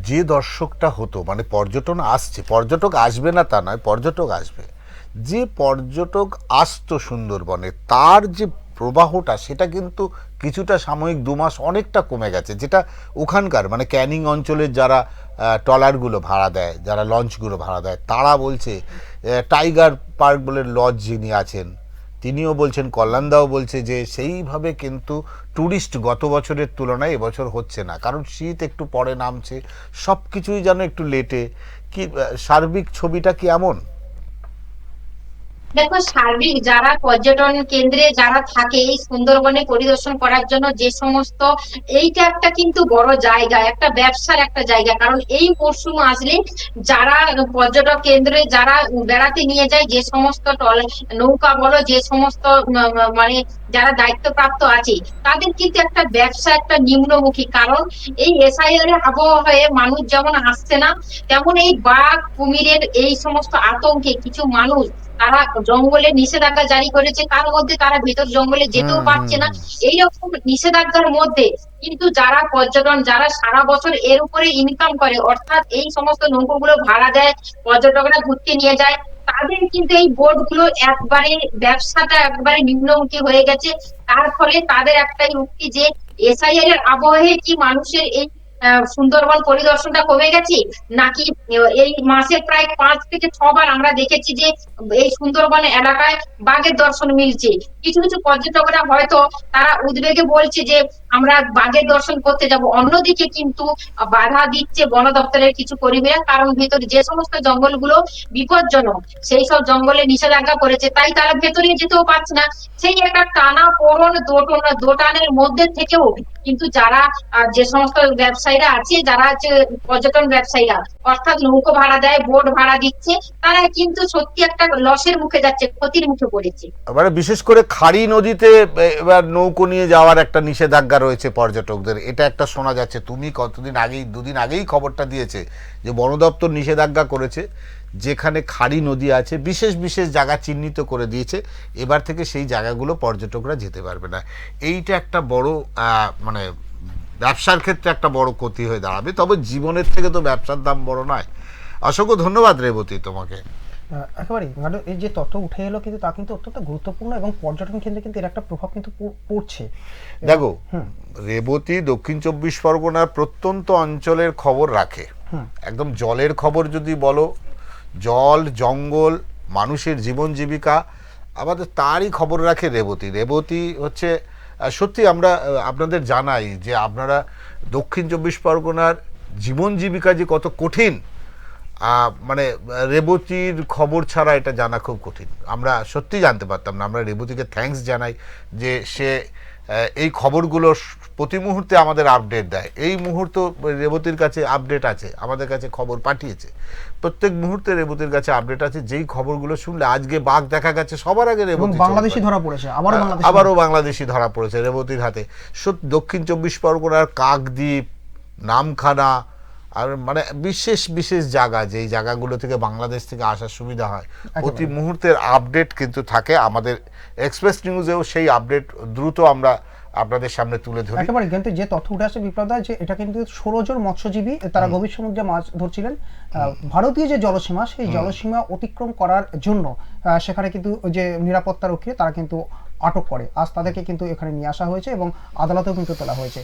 যে দর্শকটা হতো, মানে পর্যটন আসছে, পর্যটক আসবে না তা নয়, পর্যটক আসবে, যে পর্যটক আসতো সুন্দরবনে তার যে প্রবাহটা সেটা কিন্তু কিছুটা সাময়িক 2 মাস অনেকটা কমে গেছে, যেটা ওখানকার মানে ক্যানিং অঞ্চলের যারা ট্রলারগুলো ভাড়া দেয়, যারা লঞ্চগুলো ভাড়া দেয়, তারা বলছে, টাইগার পার্ক বলে লজ যিনি আছেন তিনিও বলছেন, কল্যাণদাও বলছে যে সেইভাবে কিন্তু ট্যুরিস্ট গত বছরের তুলনায় এবছর হচ্ছে না, কারণ শীত একটু পরে নামছে, সব কিছুই যেন একটু লেটে। কি সার্বিক ছবিটা কি এমন? দেখো, সার্বিক যারা পর্যটন কেন্দ্রে যারা থাকে এই সুন্দরবনে পরিদর্শন করার জন্য যে সমস্ত, এইটা একটা কিন্তু বড় জায়গা, একটা ব্যবসার একটা জায়গা, কারণ এই মরশুম আসলে যারা পর্যটক কেন্দ্রে যারা বেড়াতে নিয়ে যায়, যে সমস্ত নৌকা বলো, যে সমস্ত মানে যারা দায়িত্বপ্রাপ্ত আছে, তাদের কিন্তু একটা ব্যবসা একটা নিম্নমুখী, কারণ এই এসআইআর এর আবহাওয়ায় মানুষ যেমন আসছে না, তেমন এই বাঘ কুমিরের এই সমস্ত আতঙ্কে কিছু মানুষ তারা জঙ্গলে নিষেধাজ্ঞা জারি করেছে, তার মধ্যে তারা ভেতর জঙ্গলে যেতেও পারছে না। এইরকম নিষেধাজ্ঞার মধ্যে কিন্তু যারা পর্যটন, যারা সারা বছর এর উপরে ইনকাম করে, অর্থাৎ এই সমস্ত নৌকোগুলো ভাড়া দেয়, পর্যটকরা ঘুরতে নিয়ে যায়, তাদের কিন্তু এই বোট গুলো একবারে ব্যবসাটা একবারে নিম্নমুখী হয়ে গেছে। তার ফলে তাদের একটাই উক্তি যে এসআইআর এর আবহে কি মানুষের এই সুন্দরবন পরিদর্শনটা কমে গেছে, নাকি এই মাসে প্রায় 5 থেকে 6 বার আমরা দেখেছি যে এই সুন্দরবন এলাকায় বাঘের দর্শন মিলছে। কিছু কিছু পর্যটকরা হয়তো তারা উদ্বেগে বলছে যে আমরা বাঘের দর্শন করতে যাব, অন্যদিকে কিন্তু বাধা দিচ্ছে বন দপ্তরের কিছু কর্মীরা, কারণ ভেতরে যে সমস্ত জঙ্গলগুলো বিপজ্জনক সেই সব জঙ্গলে নিষেধাজ্ঞা করেছে, তাই তারা ভেতরে যেতেও পারছে না। সেই একটা টানা পোড়ন দোটানের মধ্যে থেকেও কিন্তু যারা যে সমস্ত ব্যবসায়ীরা আছে, যারা হচ্ছে পর্যটন ব্যবসায়ীরা, অর্থাৎ নৌকো ভাড়া দেয়, বোট ভাড়া দিচ্ছে, তারা কিন্তু সত্যি একটা লসের মুখে যাচ্ছে, ক্ষতির মুখে পড়েছে। এবারে বিশেষ করে খাড়ি নদীতে এবার নৌকো নিয়ে যাওয়ার একটা নিষেধাজ্ঞা রয়েছে পর্যটকদের, এটা একটা শোনা যাচ্ছে। তুমি কতদিন আগেই, 2 দিন আগেই খবরটা দিয়েছে যে বন দপ্তর নিষেধাজ্ঞা করেছে, যেখানে খাড়ি নদী আছে বিশেষ বিশেষ জায়গা চিহ্নিত করে দিয়েছে, এবার থেকে সেই জায়গাগুলো পর্যটকরা যেতে পারবে না। এইটা একটা বড় মানে ব্যবসার ক্ষেত্রে একটা বড় ক্ষতি হয়ে দাঁড়াবে, তবে জীবনের থেকে তো ব্যবসার দাম বড় নয়। অসংখ্য ধন্যবাদ রেবতী তোমাকে। একেবারেই মানে এই যে তথ্য উঠে এলো কিন্তু তা কিন্তু অত্যন্ত গুরুত্বপূর্ণ, এবং পর্যটন কেন্দ্রে কিন্তু এর একটা প্রভাব কিন্তু পড়ছে। দেখো, রেবতী দক্ষিণ 24 পরগনার প্রত্যন্ত অঞ্চলের খবর রাখে, একদম জলের খবর যদি বলো, জল জঙ্গল মানুষের জীবন জীবিকা আমাদের তারই খবর রাখে রেবতী। রেবতী হচ্ছে সত্যি আমরা আপনাদের জানাই যে আপনারা দক্ষিণ 24 পরগনার জীবন জীবিকা যে কত কঠিন, মানে রেবতীর খবর ছাড়া এটা জানা খুব কঠিন। আমরা সত্যি জানতে পারতাম না। আমরা রেবতীকে থ্যাঙ্কস জানাই যে সে এই খবরগুলো প্রতি মুহূর্তে আমাদের আপডেট দেয়। এই মুহূর্ত রেবতীর কাছে আপডেট আছে, আমাদের কাছে খবর পাঠিয়েছে, প্রত্যেক মুহূর্তে রেবতীর কাছে আপডেট আছে। যেই খবরগুলো শুনলে, আজকে বাঘ দেখা গেছে সবার আগে রেবতী, বাংলাদেশি ধরা পড়েছে, আবারও বাংলাদেশি ধরা পড়েছে রেবতীর হাতে। দক্ষিণ 24 পরগনার কাকদ্বীপ, নামখানা, আর মানে বিশেষ বিশেষ জায়গা, যেই জায়গাগুলো থেকে বাংলাদেশ থেকে আসার সুবিধা হয়, প্রতি মুহূর্তের আপডেট কিন্তু থাকে। আমাদের এক্সপ্রেস নিউজেও সেই আপডেট দ্রুত আমরা আপনাদের সামনে তুলে ধরি। একেবারে কিন্তু যে তথ্য উঠে আসে বিপ্লব দা, যে এটা কিন্তু 16 জন মৎস্যজীবী তারা গভীর সমুদ্রে মাছ ধরছিলেন, ভারতীয় যে জলসীমা সেই জলসীমা অতিক্রম করার জন্য সেখানে কিন্তু যে নিরাপত্তা রক্ষী তারা কিন্তু আটক করে। আজ তাদেরকে কিন্তু এখানে নিয়ে আসা হয়েছে এবং আদালতেও কিন্তু তোলা হয়েছে।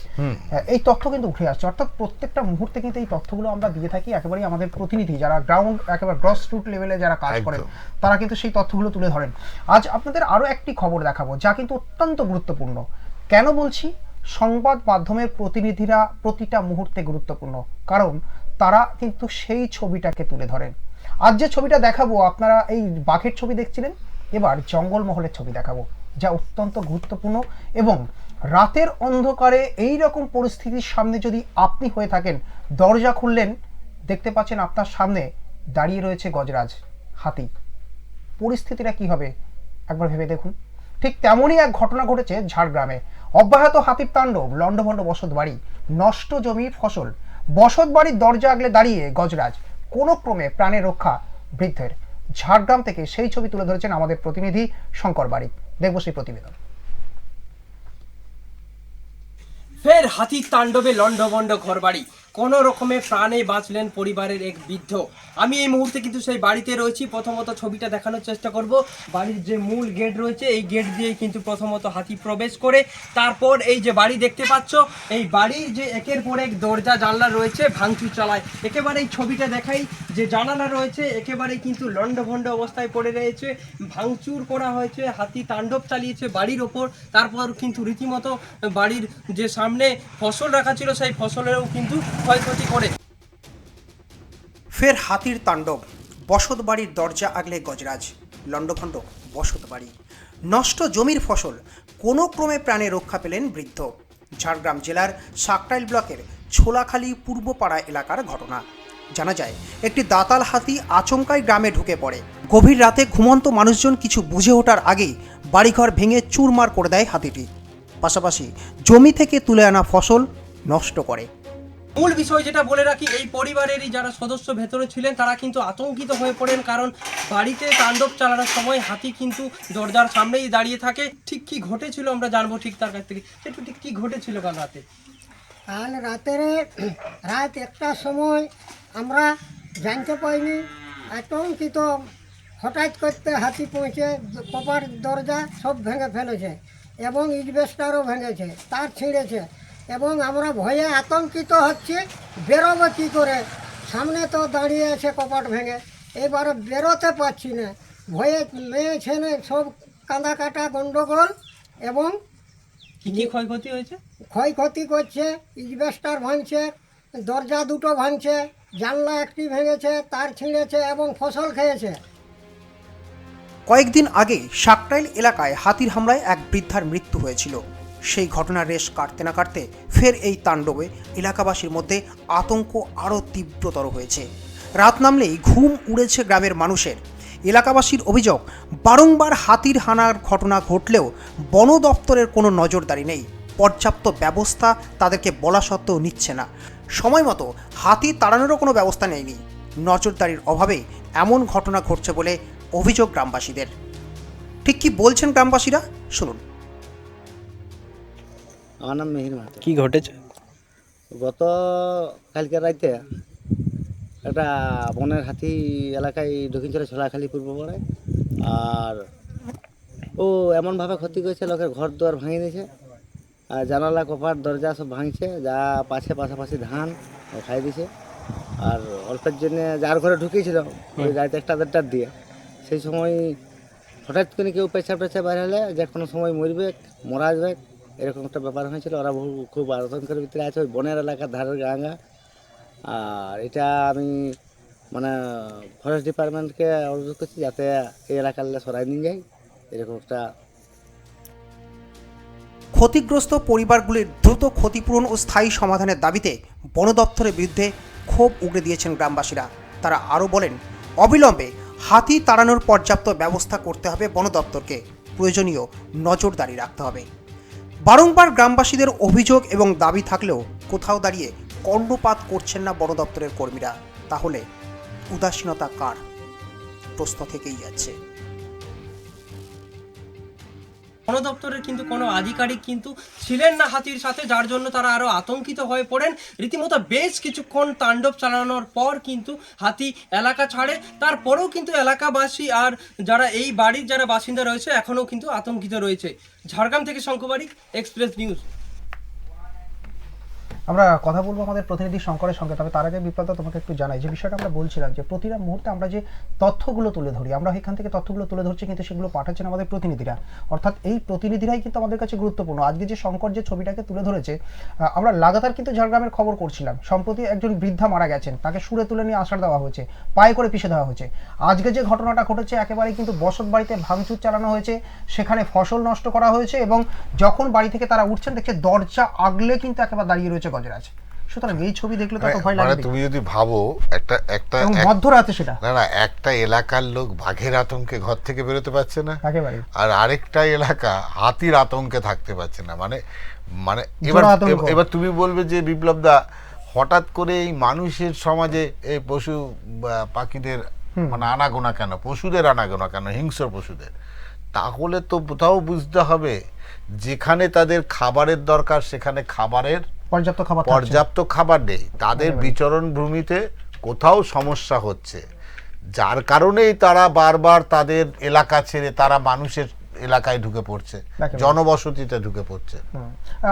এই তথ্য কিন্তু উঠে আসছে, অর্থাৎ প্রত্যেকটা মুহূর্তে কিন্তু এই তথ্যগুলো আমরা দিয়ে থাকি। একেবারেই আমাদের প্রতিনিধি যারা গ্রাউন্ড একেবারে গ্রস রুট লেভেলে যারা কাজ করেন তারা কিন্তু সেই তথ্যগুলো তুলে ধরেন। আজ আপনাদের আরো একটি খবর দেখাবো যা কিন্তু অত্যন্ত গুরুত্বপূর্ণ। কেন বলছি? সংবাদ মাধ্যমের প্রতিনিধিরা প্রতিটা মুহূর্তে গুরুত্বপূর্ণ, কারণ তারা কিন্তু সেই ছবিটাকে তুলে ধরেন। আজ যে ছবিটা দেখাবো, আপনারা এই বাঘের ছবি দেখছিলেন, এবার জঙ্গলমহলের ছবি দেখাবো যা অত্যন্ত গুরুত্বপূর্ণ। এবং রাতের অন্ধকারে এই রকম পরিস্থিতির সামনে যদি আপনি হয়ে থাকেন, দরজা খুললেন, দেখতে পাচ্ছেন আপনার সামনে দাঁড়িয়ে রয়েছে গজরাজ হাতি, পরিস্থিতিটা কি হবে একবার ভেবে দেখুন। ঠিক তেমনই এক ঘটনা ঘটেছে ঝাড়গ্রামে। অব্যাহত হাতির তাণ্ডব, লন্ডভন্ড বসত বাড়ি, নষ্ট জমি ফসল, বসত বাড়ির দরজা আগলে দাঁড়িয়ে গজরাজ, কোনো ক্রমে প্রাণে রক্ষা বৃদ্ধের। ঝাড়গ্রাম থেকে সেই ছবি তুলে ধরেছেন আমাদের প্রতিনিধি শঙ্কর বারিক। দেখবো সেই প্রতিবেদন। ফের হাতির তাণ্ডবে লণ্ডভণ্ড ঘরবাড়ি, কোনো রকমে প্রাণে বাঁচলেন পরিবারের এক বৃদ্ধ। আমি এই মুহূর্তে কিন্তু সেই বাড়িতে রয়েছি। প্রথমত ছবিটা দেখানোর চেষ্টা করব। বাড়ির যে মূল গেট রয়েছে এই গেট দিয়ে কিন্তু প্রথমত হাতি প্রবেশ করে, তারপর এই যে বাড়ি দেখতে পাচ্ছ, এই বাড়ির যে একের পর এক দরজা জানলা রয়েছে ভাঙচুর চালায়। একেবারে এই ছবিটা দেখাই, যে জানালা রয়েছে একেবারে কিন্তু লণ্ডভণ্ড অবস্থায় পড়ে রয়েছে, ভাঙচুর করা হয়েছে, হাতি তাণ্ডব চালিয়েছে বাড়ির ওপর। তারপর কিন্তু রীতিমতো বাড়ির যে সামনে ফসল রাখা ছিল সেই ফসলেরও কিন্তু ক্ষয়ক্ষতি করে। ফের হাতির তাণ্ডব, বসত বাড়ির দরজা আগলে গজরাজ, লণ্ডভণ্ড বসত বাড়ি, নষ্ট জমির ফসল, কোনো ক্রমে প্রাণে রক্ষা পেলেন বৃদ্ধ। ঝাড়গ্রাম জেলার সাকরাইল ব্লকের ছোলাখালী পূর্বপাড়া এলাকার ঘটনা। জানা যায় একটি দাতাল হাতি আচমকাই গ্রামে ঢুকে পড়ে। গভীর রাতে ঘুমন্ত মানুষজন কিছু বুঝে ওঠার আগেই বাড়িঘর ভেঙে চুরমার করে দেয় হাতিটি, পাশাপাশি জমি থেকে তুলে আনা ফসল নষ্ট করে। মূল বিষয় যেটা বলে রাখি, এই পরিবারেরই যারা সদস্য ভেতরে ছিলেন তারা কিন্তু আতঙ্কিত হয়ে পড়েন, কারণ বাড়িতে তাণ্ডব চালানোর সময় হাতি কিন্তু দরজার সামনেই দাঁড়িয়ে থাকে। ঠিক কি ঘটেছিল আমরা জানবো ঠিক তার কাছ থেকে। একটু ঠিক কি ঘটেছিল কাল রাতে? কাল রাত 1টার সময় আমরা জানতে পাইনি, আতঙ্কিত হঠাৎ করতে হাতি পৌঁছে কপার দরজা সব ভেঙে ফেলেছে এবং ইজবেস্টারও ভেঙেছে, তার ছিঁড়েছে এবং আমরা ভয়ে আতঙ্কিত হচ্ছি, বেরোবো কী করে? সামনে তো দাঁড়িয়ে আছে কপাট ভেঙে, এবারে বেরোতে পারছি না, ভয়ে মেয়ে ছেলে সব কাঁদা কাটা গন্ডগোল এবং কি কি ক্ষয়ক্ষতি হয়েছে? ক্ষয়ক্ষতি করছে, ইজবেস্টার ভাঙছে, দরজা দুটো ভাঙছে, জানলা একটি ভেঙেছে, তার ছিঁড়েছে এবং ফসল খেয়েছে। কয়েকদিন আগে সাকরাইল এলাকায় হাতির হামলায় এক বৃদ্ধার মৃত্যু হয়েছিল। সেই ঘটনার রেশ কাটতে না কাটতে ফের এই তাণ্ডবে এলাকাবাসীর মধ্যে আতঙ্ক আরও তীব্রতর হয়েছে। রাত নামলেই ঘুম উড়েছে গ্রামের মানুষের। এলাকাবাসীর অভিযোগ, বারংবার হাতির হানার ঘটনা ঘটলেও বন দপ্তরের কোনো নজরদারি নেই, পর্যাপ্ত ব্যবস্থা তাদেরকে বলা সত্ত্বেও নিচ্ছে না, সময় মতো হাতি তাড়ানোরও কোনো ব্যবস্থা নেয়নি। নজরদারির অভাবে এমন ঘটনা ঘটছে বলে অভিযোগ গ্রামবাসীদের। ঠিক কি বলছেন গ্রামবাসীরা, শুনুন। আমার নাম মেহির মাহাতো। কি ঘটেছে? গত কালকে রাতে একটা বনের হাতি এলাকায় ঢুকিয়েছিল ছোলাখালী পূর্ব পাড়ায়, আর ও এমনভাবে ক্ষতি করেছে, লোকের ঘর দুয়ার ভাঙিয়ে দিয়েছে, আর জানালা কপাট দরজা সব ভাঙছে, যা পাশাপাশি ধান খাই দিয়েছে। আর অল্পের জন্য যার ঘরে ঢুকিয়েছিল ওই রাত 1-1:30 দিয়ে, সেই সময় হঠাৎ করে কেউ পেছাপ বাইরে হলে যে কোনো সময় মরবে, মরা আসবে, এরকম একটা ব্যাপার হয়েছিল। ওরা খুব আতঙ্কের ভিতরে আছে, ওই বনের এলাকার ধারের গাঙ্গা। আর এটা আমি ফরেস্ট ডিপার্টমেন্টকে অনুরোধ করছি যাতে এই এলাকার সরাই নিয়ে যায়, এরকম একটা। ক্ষতিগ্রস্ত পরিবারগুলির দ্রুত ক্ষতিপূরণ ও স্থায়ী সমাধানের দাবিতে বন দপ্তরের বিরুদ্ধে ক্ষোভ উগড়ে দিয়েছেন গ্রামবাসীরা। তারা আরও বলেন, অবিলম্বে হাতি তাড়ানোর পর্যাপ্ত ব্যবস্থা করতে হবে বন দপ্তরকে, প্রয়োজনীয় নজরদারি রাখতে হবে। বারংবার গ্রামবাসীদের অভিযোগ এবং দাবি থাকলেও কোথাও দাঁড়িয়ে কর্ণপাত করছেন না বন দপ্তরের কর্মীরা। তাহলে উদাসীনতা কার? প্রশ্ন থেকেই যাচ্ছে। বন দপ্তরের কিন্তু কোনো আধিকারিক কিন্তু ছিলেন না হাতির সাথে, যার জন্য তারা আরও আতঙ্কিত হয়ে পড়েন। রীতিমতো বেশ কিছুক্ষণ তাণ্ডব চালানোর পর কিন্তু হাতি এলাকা ছাড়ে। তারপরেও কিন্তু এলাকাবাসী আর যারা এই বাড়ির যারা বাসিন্দা রয়েছে এখনও কিন্তু আতঙ্কিত রয়েছে। ঝাড়গ্রাম থেকে শঙ্করবাড়ি, এক্সপ্রেস নিউজ। আমরা কথা বলবো আমাদের প্রতিনিধি শঙ্করের সঙ্গে, তবে তার আগে বিপ্লবদা তোমাকে একটু জানাই যে বিষয়টা আমরা বলছিলাম যে প্রতিটা মুহূর্তে আমরা যে তথ্যগুলো তুলে ধরি, আমরা এখান থেকে তথ্যগুলো তুলে ধরছি, কিন্তু সেগুলো পাঠাচ্ছেন আমাদের প্রতিনিধিরা, অর্থাৎ এই প্রতিনিধিরাই কিন্তু আমাদের কাছে গুরুত্বপূর্ণ। আজকে যে শঙ্কর যে ছবিটাকে তুলে ধরেছে, আমরা লাগাতার কিন্তু ঝাড়গ্রামের খবর করছিলাম। সম্প্রতি একজন বৃদ্ধা মারা গেছেন, তাকে সুরে তুলে নিয়ে আশ্বাস দেওয়া হয়েছে, পায়ে করে পিষে দেওয়া হয়েছে। আজকে যে ঘটনাটা ঘটেছে একেবারে কিন্তু বসত বাড়িতে ভাঙচুর চালানো হয়েছে, সেখানে ফসল নষ্ট করা হয়েছে এবং যখন বাড়ি থেকে তারা উঠছেন দেখছে দরজা আগলে কিন্তু একেবারে দাঁড়িয়ে রয়েছে গজরাজ। সুতরাং এই ছবি দেখলে তো ভয় লাগবে। তুমি যদি ভাবো একটা মধ্যরাতে সেটা না একটা এলাকার লোক বাঘের আতঙ্কে ঘর থেকে বেরোতে পারছে না, একেবারে, আর আরেকটা এলাকা হাতির আতঙ্কে থাকতে পারছে না। মানে এবার তুমি বলবে যে বিপ্লবদা, হঠাৎ করে এই মানুষের সমাজে এই পশু পাখিদের আনাগোনা কেন, পশুদের আনাগোনা কেন, হিংস্র পশুদের? তাহলে তো কোথাও বুঝতে হবে যেখানে তাদের খাবারের দরকার সেখানে খাবারের পর্যাপ্ত খাবার নেই, তাদের বিচরণ ভূমিতে কোথাও সমস্যা হচ্ছে, যার কারণেই তারা বারবার তাদের এলাকা ছেড়ে তারা মানুষের এলাকায় ঢুকে পড়ছে, জনবসতিতে ঢুকে পড়ছে।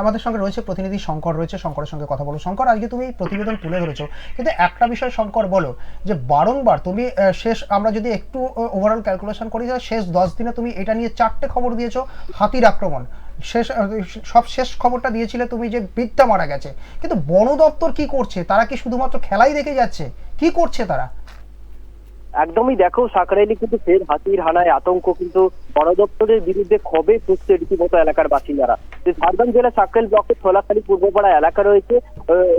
আমাদের সঙ্গে রয়েছে প্রতিনিধি শঙ্কর রয়েছে, শঙ্করের সঙ্গে কথা বলো। শঙ্কর, আজকে তুমি প্রতিবেদন তুলে ধরেছো, কিন্তু একটা বিষয় শঙ্কর বলো যে বারংবার তুমি শেষ, আমরা যদি একটু ওভারঅল ক্যালকুলেশন করি, শেষ 10 দিনে তুমি এটা নিয়ে 4টে খবর দিয়েছো, হাতির আক্রমণ। শেষ খবরটা দিয়েছিলে তুমি যে বৃদ্ধা মারা গেছে, কিন্তু বন দপ্তর কি করছে? তারা কি শুধুমাত্র খেলাই দেখে যাচ্ছে? কি করছে তারা? একদমই দেখো, সাকরাইলে কিন্তু ফের হাতির হানায় আতঙ্ক কিন্তু বন দপ্তরের বিরুদ্ধে ক্ষোভে ফুসছে রীতিমতো এলাকার বাসিন্দারা। যে ঝাড়গ্রাম জেলা সাকরাইল ব্লকের থোলাখালী পূর্বপাড়া এলাকা রয়েছে,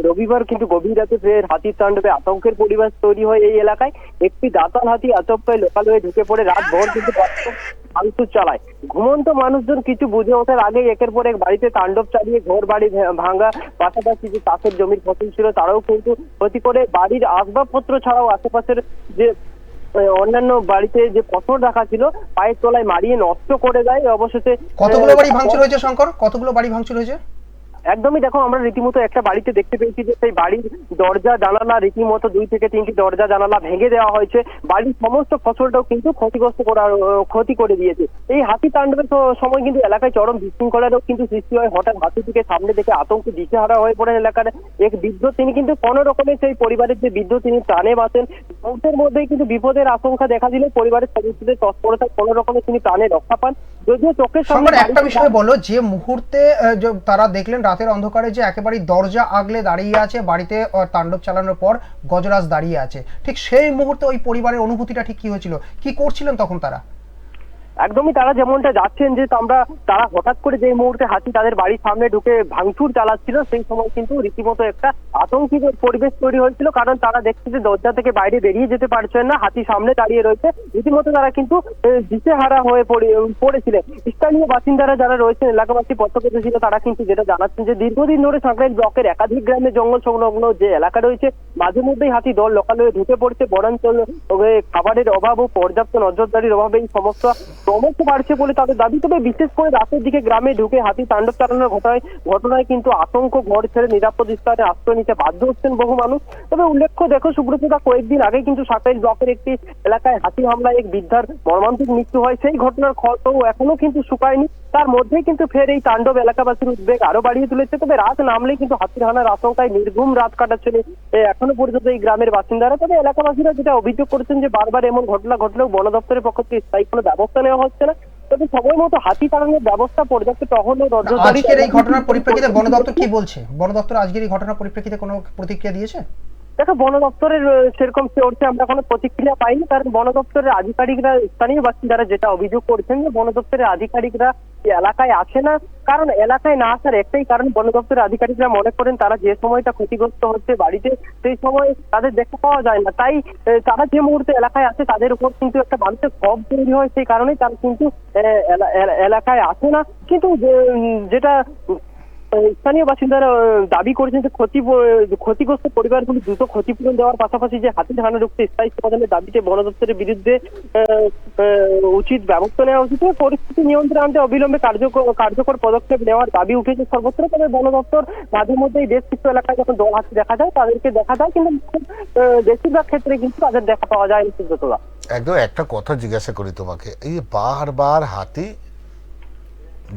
রবিবার কিন্তু গভীর রাতে ফের হাতির তাণ্ডবে আতঙ্কের পরিবেশ তৈরি হয় এই এলাকায়। একটি দাঁতাল হাতি আচমকায় লোকালয়ে ঢুকে পড়ে রাত ভোর কিন্তু ভাঙচুর চালায়। ঘুমন্ত মানুষজন কিছু বুঝে ওঠার আগেই একের পর এক বাড়িতে তাণ্ডব চালিয়ে ঘর বাড়ি ভাঙা, পাশাপাশি যে চাষের জমির ফসল ছিল তারাও কিন্তু ক্ষতি করে। বাড়ির আসবাবপত্র ছাড়াও আশেপাশের যে অন্যান্য বাড়িতে যে ফসল রাখা ছিল পায়ের তলায় মারিয়ে নষ্ট করে দেয়। অবশেষে কতগুলো বাড়ি ভাঙচুর হয়েছে শঙ্কর? কতগুলো বাড়ি ভাঙচুর হয়েছে? একদমই দেখো, আমরা রীতিমতো একটা বাড়িতে দেখতে পেয়েছি যে সেই বাড়ির দরজা জানালা রীতিমতো 2 থেকে 3টি দরজা জানালা ভেঙে দেওয়া হয়েছে। বাড়ির সমস্ত ফসলটাও কিন্তু ক্ষতি করে দিয়েছে। এই হাতি তাণ্ডবের সময় কিন্তু এলাকায় চরম বিশৃঙ্খলারও কিন্তু সৃষ্টি হয়। হঠাৎ হাতিটিকে সামনে দেখে আতঙ্কে দিশেহারা হয়ে পড়ে এলাকার এক বৃদ্ধ। তিনি কিন্তু কোনো রকমের সেই পরিবারের যে বৃদ্ধ তিনি প্রাণে বাঁচেন। মুহূর্তের মধ্যেই কিন্তু বিপদের আশঙ্কা দেখা দিলে পরিবারের সদস্যদের তৎপরতায় কোনো রকমে তিনি প্রাণে রক্ষা পান। যদিও চোখের সামনে একটা বিষয় বলো, যে মুহূর্তে তারা দেখলেন রাতের অন্ধকারে যে একেবারে দরজা আগলে দাঁড়িয়ে আছে, বাড়িতে তাণ্ডব চালানোর পর গজরাজ দাঁড়িয়ে আছে, ঠিক সেই মুহূর্তে ওই পরিবারের অনুভূতিটা ঠিক কি হয়েছিল? কি করছিলেন তখন তারা? একদমই তারা যেমনটা যাচ্ছেন যে তারা হঠাৎ করে যে মুহূর্তে হাতি তাদের বাড়ির সামনে ঢুকে ভাঙচুর চালাচ্ছিল, সেই সময় কিন্তু রীতিমতো একটা আতঙ্কিত পরিবেশ তৈরি হয়েছিল। কারণ তারা দেখছে যে দরজা থেকে বাইরে বেরিয়ে যেতে পারছেন না, হাতি সামনে দাঁড়িয়ে রয়েছে। রীতিমতো তারা কিন্তু দিশেহারা হয়ে পড়েছিলেন। স্থানীয় বাসিন্দারা যারা রয়েছেন, এলাকাবাসী প্রত্যক্ষদর্শী ছিল, তারা কিন্তু যেটা জানাচ্ছেন যে দীর্ঘদিন ধরে সাকরাইল ব্লকের একাধিক গ্রামে জঙ্গল সংলগ্ন যে এলাকা রয়েছে, মাঝে মধ্যেই হাতি দল লোকালয়ে ঢুকে পড়ছে। বনাঞ্চল খাবারের অভাব ও পর্যাপ্ত নজরদারির অভাবে এই সমস্যা ক্রমশ বাড়ছে বলে তাদের দাবি। তবে বিশেষ করে রাতের দিকে গ্রামে ঢুকে হাতি তাণ্ডব চালানোর ঘটনায় কিন্তু আতঙ্ক, ঘর ছেড়ে নিরাপদ স্থানে আশ্রয় নিতে বাধ্য হচ্ছেন বহু মানুষ। তবে উল্লেখ্য, দেখো সুব্রতদা, কয়েকদিন আগে কিন্তু সাকরাইল ব্লকের একটি এলাকায় হাতি হামলায় এক বৃদ্ধার মর্মান্তিক মৃত্যু হয়। সেই ঘটনার ক্ষতও এখনো কিন্তু শুকায়নি। তার মধ্যেই কিন্তু ফের এই তাণ্ডব এলাকাবাসীর উদ্বেগ আরো বাড়িয়ে তুলেছে। তবে রাত নামলেই কিন্তু হাতির হানার আশঙ্কায় নির্ঘুম রাত কাটাচ্ছেন এখনো পর্যন্ত এই গ্রামের বাসিন্দারা। তবে এলাকাবাসীরা যেটা অভিযোগ করেছেন যে বারবার এমন ঘটনা ঘটলেও বন দপ্তরের পক্ষ থেকে স্থায়ী কোনো ব্যবস্থা নেওয়া হচ্ছে না। তবে সময় মতো হাতি তাড়ানোর ব্যবস্থা, পর্যাপ্ত টহল ও নজরদারি। আজকের এই ঘটনার পরিপ্রেক্ষিতে বন দপ্তর কি বলছে? বন দপ্তর আজকের এই ঘটনার পরিপ্রেক্ষিতে কোনো প্রতিক্রিয়া দিয়েছে? দেখো, বন দপ্তরের সেরকম চলছে, আমরা কোনো প্রতিক্রিয়া পাইনি। কারণ বন দপ্তরের আধিকারিকরা, স্থানীয় বাসিন্দারা যেটা অভিযোগ করছেন যে বন দপ্তরের আধিকারিকরা এলাকায় আসে না। কারণ এলাকায় না আসার একটাই কারণ, বন দপ্তরের আধিকারিকরা মনে করেন তারা যে সময়টা ক্ষতিগ্রস্ত হচ্ছে বাড়িতে, সেই সময় তাদের দেখা পাওয়া যায় না। তাই তারা যে মুহূর্তে এলাকায় আসে তাদের উপর কিন্তু একটা মানুষের ক্ষোভ তৈরি হয়, সেই কারণেই তারা কিন্তু এলাকায় আসে না। কিন্তু যেটা স্থানীয় বাসিন্দারা দাবি করেছেন যে ক্ষতিগ্রস্ত পরিবারগুলি দ্রুত ক্ষতিপূরণ দেওয়ার পাশাপাশি যে হাতির হানা রুখতে স্থায়ী সমাধানের দাবিতে বন দপ্তরের বিরুদ্ধে উচিত ব্যবস্থা নেওয়া উচিত। পরিস্থিতি নিয়ন্ত্রণে আনতে অবিলম্বে কার্যকর পদক্ষেপ নেওয়ার দাবি উঠেছে সর্বত্র। তবে বন দপ্তর মাঝে মধ্যেই বেশ কিছু এলাকায় যখন দল হাতি দেখা যায় তাদেরকে দেখা যায়, কিন্তু বেশিরভাগ ক্ষেত্রে কিন্তু তাদের দেখা পাওয়া যায় না। সুব্রতদা, একদম একটা কথা জিজ্ঞাসা করি তোমাকে, এই বারবার হাতি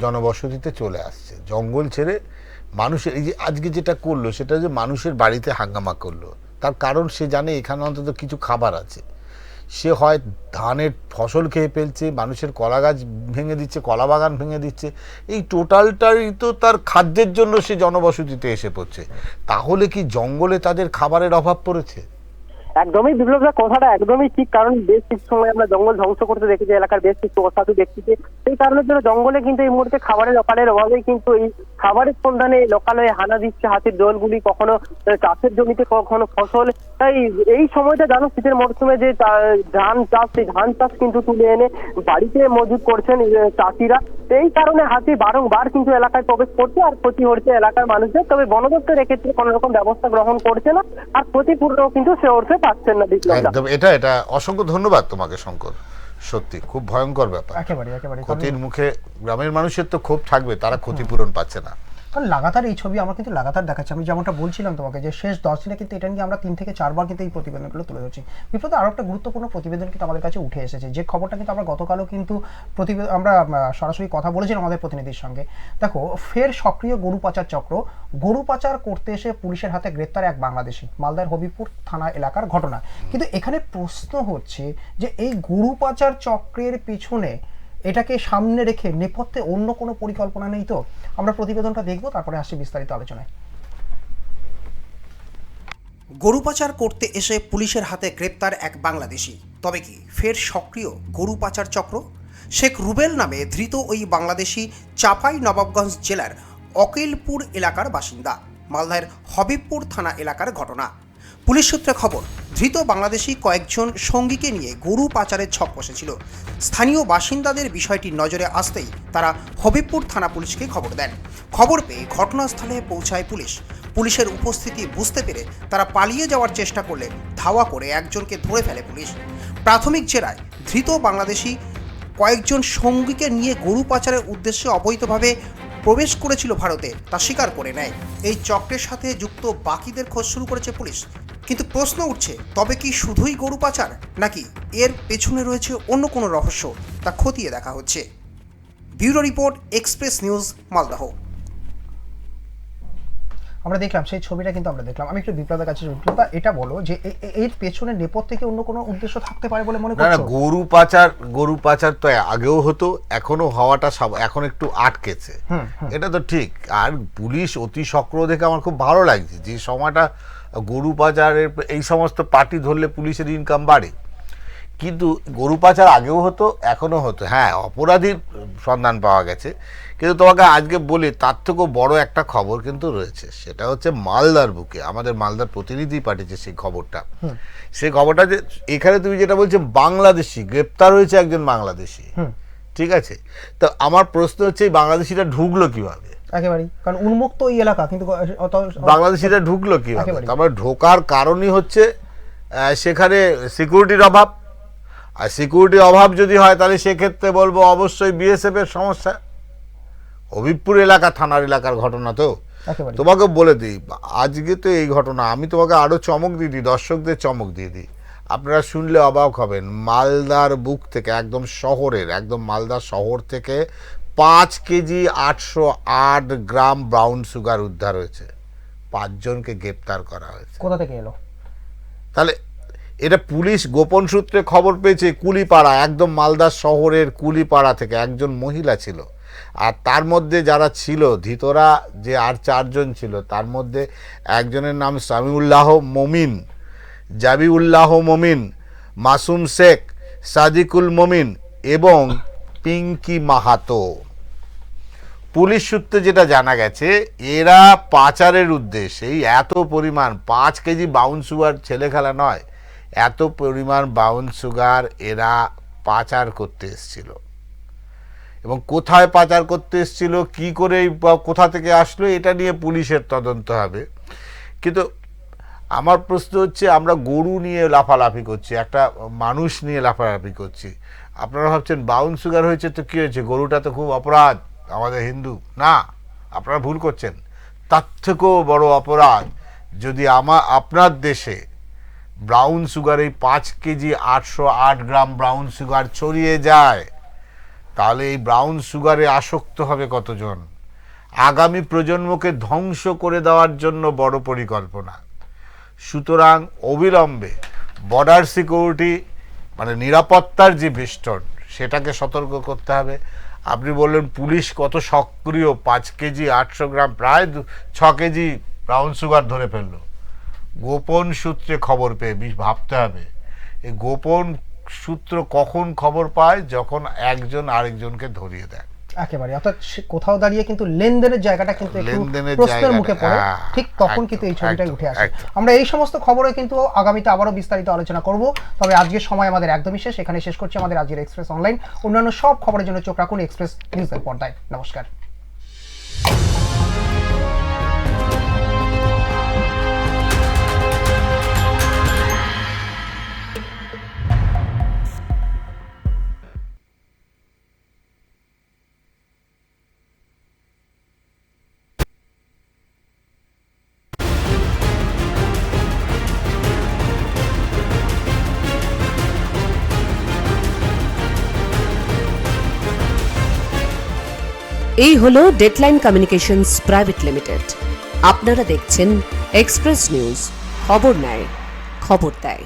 জনবসতিতে চলে আসছে, জঙ্গল ছেড়ে মানুষের, এই যে আজকে যেটা করলো সেটা যে মানুষের বাড়িতে হাঙ্গামা করলো, তার কারণ সে জানে এখানে অন্তত কিছু খাবার আছে। সে হয় ধানের ফসল খেয়ে ফেলছে, মানুষের কলা গাছ ভেঙে দিচ্ছে, কলা বাগান ভেঙে দিচ্ছে, এই টোটালটাই তো তার খাদ্যের জন্য সে জনবসতিতে এসে পড়ছে। তাহলে কি জঙ্গলে তাদের খাবারের অভাব পড়েছে? একদমই বিপ্লবদা, কথাটা একদমই ঠিক। কারণ বেশ কিছু সময় আমরা জঙ্গল ধ্বংস করতে দেখেছি এলাকার বেশ কিছু অসাধু ব্যক্তিকে। সেই কারণের জন্য জঙ্গলে কিন্তু এই মুহূর্তে খাবারের অভাবেই কিন্তু এই খাবারের সন্ধানে লোকালয়ে হানা দিচ্ছে হাতির দলগুলি, কখনো চাষের জমিতে, কখনো ফসল। তাই এই সময়টা জানো, শীতের মরশুমে যে ধান চাষ, সেই ধান চাষ কিন্তু তুলে এনে বাড়িতে মজুত করছেন চাষিরা। এই কারণে হাতি বারংবার কিন্তু এলাকায় প্রবেশ করছে আর ক্ষতি হচ্ছে এলাকার মানুষদের। তবে বন দপ্তর এক্ষেত্রে কোনো রকম ব্যবস্থা গ্রহণ করছে না, আর ক্ষতিপূর্ণ কিন্তু সে অর্থে পাচ্ছেন না। একদম, এটা অসংখ্য ধন্যবাদ তোমাকে শঙ্কর। সত্যি খুব ভয়ঙ্কর ব্যাপার। একেবারে ক্ষতির মুখে গ্রামের মানুষের তো ক্ষোভ থাকবে, তারা ক্ষতিপূরণ পাচ্ছে না। কারণ লাগাতার এই ছবি আমরা কিন্তু লাগাতার দেখাচ্ছি। আমি যেমনটা বলছিলাম তোমাকে যে শেষ 10 দিনে কিন্তু এটা নিয়ে আমরা 3 থেকে 4 বার কিন্তু এই প্রতিবেদনগুলো তুলে ধরছি। বিপ্লব, আরও একটা গুরুত্বপূর্ণ প্রতিবেদন কিন্তু আমাদের কাছে উঠে এসেছে, যে খবরটা কিন্তু আমরা গতকালও কিন্তু আমরা সরাসরি কথা বলেছিলাম আমাদের প্রতিনিধির সঙ্গে। দেখো, ফের সক্রিয় গরু পাচার চক্র। গরু পাচার করতে এসে পুলিশের হাতে গ্রেপ্তার এক বাংলাদেশি। মালদার হবিবপুর থানা এলাকার ঘটনা। কিন্তু এখানে প্রশ্ন হচ্ছে যে এই গরু পাচার চক্রের পিছনে এটাকে সামনে রেখে নেপথ্যে অন্য কোনো পরিকল্পনা নেই তো? আমরা প্রতিবেদনটা দেখব, তারপরে আসছি বিস্তারিত আলোচনায়। গরু পাচার করতে এসে পুলিশের হাতে গ্রেপ্তার এক বাংলাদেশি। তবে কি ফের সক্রিয় গরু পাচার চক্র? শেখ রুবেল নামে ধৃত ওই বাংলাদেশি চাঁপাই নবাবগঞ্জ জেলার অকিলপুর এলাকার বাসিন্দা। মালদার হবিবপুর থানা এলাকার ঘটনা। পুলিশ সূত্রে খবর, ধৃত বাংলাদেশি কয়েকজন সঙ্গীকে নিয়ে গরু পাচারের ছক কষেছিল। স্থানীয় বাসিন্দাদের বিষয়টি নজরে আসতেই তারা হবিবপুর থানা পুলিশকে খবর দেন। খবর পেয়ে ঘটনাস্থলে পৌঁছায় পুলিশ। পুলিশের উপস্থিতি বুঝতে পেরে তারা পালিয়ে যাওয়ার চেষ্টা করলে ধাওয়া করে একজনকে ধরে ফেলে পুলিশ। প্রাথমিক জেরায় ধৃত বাংলাদেশি কয়েকজন সঙ্গীকে নিয়ে গরু পাচারের উদ্দেশ্যে অবৈধভাবে প্রবেশ করেছিল ভারতে, তা স্বীকার করে নেয়। এই চক্রের সাথে যুক্ত বাকিদের খোঁজ শুরু করেছে পুলিশ। কিন্তু প্রশ্ন উঠছে, তবে কি শুধুই গরু পাচার, নাকি এর পেছনে রয়েছে অন্য কোনো রহস্য? তা খতিয়ে দেখা হচ্ছে। Bureau report, express news, Malda. আমরা দেখলাম সেই ছবিটা কিন্তু আমরা দেখলাম। আমি একটু বিপ্লবের কাছে, বিপ্লব এটা বলো যে এর পেছনে নেপথ্যে থেকে অন্য কোনো উদ্দেশ্য থাকতে পারে বলে মনে করছো? না, গরু পাচার তো আগেও হতো, এখনো হওয়াটা এখন একটু আটকেছে, এটা তো ঠিক। আর পুলিশ অতি সক্রিয় দেখে আমার খুব ভালো লাগছে। যে সময়টা গরু পাচারের এই সমস্ত পার্টি ধরলে পুলিশের ইনকাম বাড়ে, কিন্তু গরু পাচার আগেও হতো, এখনো হতো। হ্যাঁ, অপরাধীর সন্ধান পাওয়া গেছে, কিন্তু তোমাকে আজকে বলি তার থেকেও বড় একটা খবর কিন্তু রয়েছে। সেটা হচ্ছে মালদার বুকে, আমাদের মালদার প্রতিনিধি পাঠিয়েছে সেই খবরটা। সেই খবরটা যে এখানে তুমি যেটা বলছো বাংলাদেশি গ্রেপ্তার হয়েছে, একজন বাংলাদেশি, ঠিক আছে। তো আমার প্রশ্ন হচ্ছে এই বাংলাদেশিটা ঢুকলো কিভাবে? একেবারেই, কারণ উন্মুক্ত এই এলাকা, কিন্তু বাংলাদেশিরা ঢুকলো কিভাবে? তারপরে ঢোকার কারণই হচ্ছে সেখানে সিকিউরিটির অভাব। আর সিকিউরিটির অভাব যদি হয় তাহলে সেক্ষেত্রে বলবো অবশ্যই বিএসএফ এর সমস্যা। হবিবপুর এলাকা থানার এলাকার ঘটনা তো। তোমাকে বলে দিই, আজকে তো এই ঘটনা, আমি তোমাকে আরো চমক দিয়ে দিই, দর্শকদের চমক দিয়ে দিই, আপনারা শুনলে অবাক হবেন। মালদার বুক থেকে একদম শহরের, একদম মালদা শহর থেকে 5 কেজি 808 গ্রাম ব্রাউন সুগার উদ্ধার হয়েছে। 5 জনকে গ্রেপ্তার করা হয়েছে। কোথা থেকে এলো? তাহলে এটা পুলিশ গোপন সূত্রে খবর পেয়েছে কুলিপাড়া, একদম মালদা শহরের কুলিপাড়া থেকে একজন মহিলা ছিল। আর তার মধ্যে যারা ছিল ধৃতরা, যে আর 4 জন ছিল, তার মধ্যে একজনের নাম সামিউল্লাহ মমিন, জাবিউল্লাহ মমিন, মাসুম শেখ, সাদিকুল মমিন এবং পিঙ্কি মাহাতো। পুলিশ সূত্রে যেটা জানা গেছে, এরা পাচারের উদ্দেশ্যেই এত পরিমাণ 5 কেজি ব্রাউন সুগার ছেলে খেলা নয়, এত পরিমাণ ব্রাউন সুগার এরা পাচার করতে এসেছিল। এবং কোথায় পাচার করতে এসেছিল, কি করে, কোথা থেকে আসলো, এটা নিয়ে পুলিশের তদন্ত হবে। কিন্তু আমার প্রশ্ন হচ্ছে, আমরা গরু নিয়ে লাফালাফি করছি, একটা মানুষ নিয়ে লাফালাফি করছি। আপনারা ভাবছেন ব্রাউন সুগার হয়েছে তো কী হয়েছে, গরুটা তো খুব অপরাধ আমাদের হিন্দু, না, আপনারা ভুল করছেন। তার থেকেও বড় অপরাধ যদি আপনার দেশে ব্রাউন সুগার, এই 5 কেজি 808 গ্রাম ব্রাউন সুগার ছড়িয়ে যায়, তাহলে এই ব্রাউন সুগারে আসক্ত হবে কতজন? আগামী প্রজন্মকে ধ্বংস করে দেওয়ার জন্য বড় পরিকল্পনা। সুতরাং অবিলম্বে বর্ডার সিকিউরিটি, মানে নিরাপত্তার যে বেষ্টন, সেটাকে সতর্ক করতে হবে। আপনি বললেন পুলিশ কত সক্রিয়, 5 কেজি 800 গ্রাম, প্রায় 6 কেজি ব্রাউন সুগার ধরে ফেললো গোপন সূত্রে খবর পেয়ে। ভাবতে হবে এই গোপন সূত্র কখন খবর পায়, যখন একজন আরেকজনকে ধরিয়ে দেয়। একেবারে, অর্থাৎ কোথাও দাঁড়িয়ে কিন্তু লেনদেনের জায়গাটা কিন্তু একটু প্রশ্নের মুখে পড়ে, ঠিক তখন কিন্তু এই ছবিটাই উঠে আসে। আমরা এই সমস্ত খবরে কিন্তু আগামীতে আবারও বিস্তারিত আলোচনা করব। তবে আজকের সময় আমাদের একদমই শেষ। এখানে শেষ করছি আমাদের আজকের এক্সপ্রেস অনলাইন। অন্যান্য সব খবরের জন্য চোখ রাখুন এক্সপ্রেস নিউজের পর্দায়। নমস্কার। এই হলো ডেডলাইন কমিউনিকেশনস প্রাইভেট লিমিটেড। আপনারা দেখছেন এক্সপ্রেস নিউজ, খবর নেয়, খবর দেয়।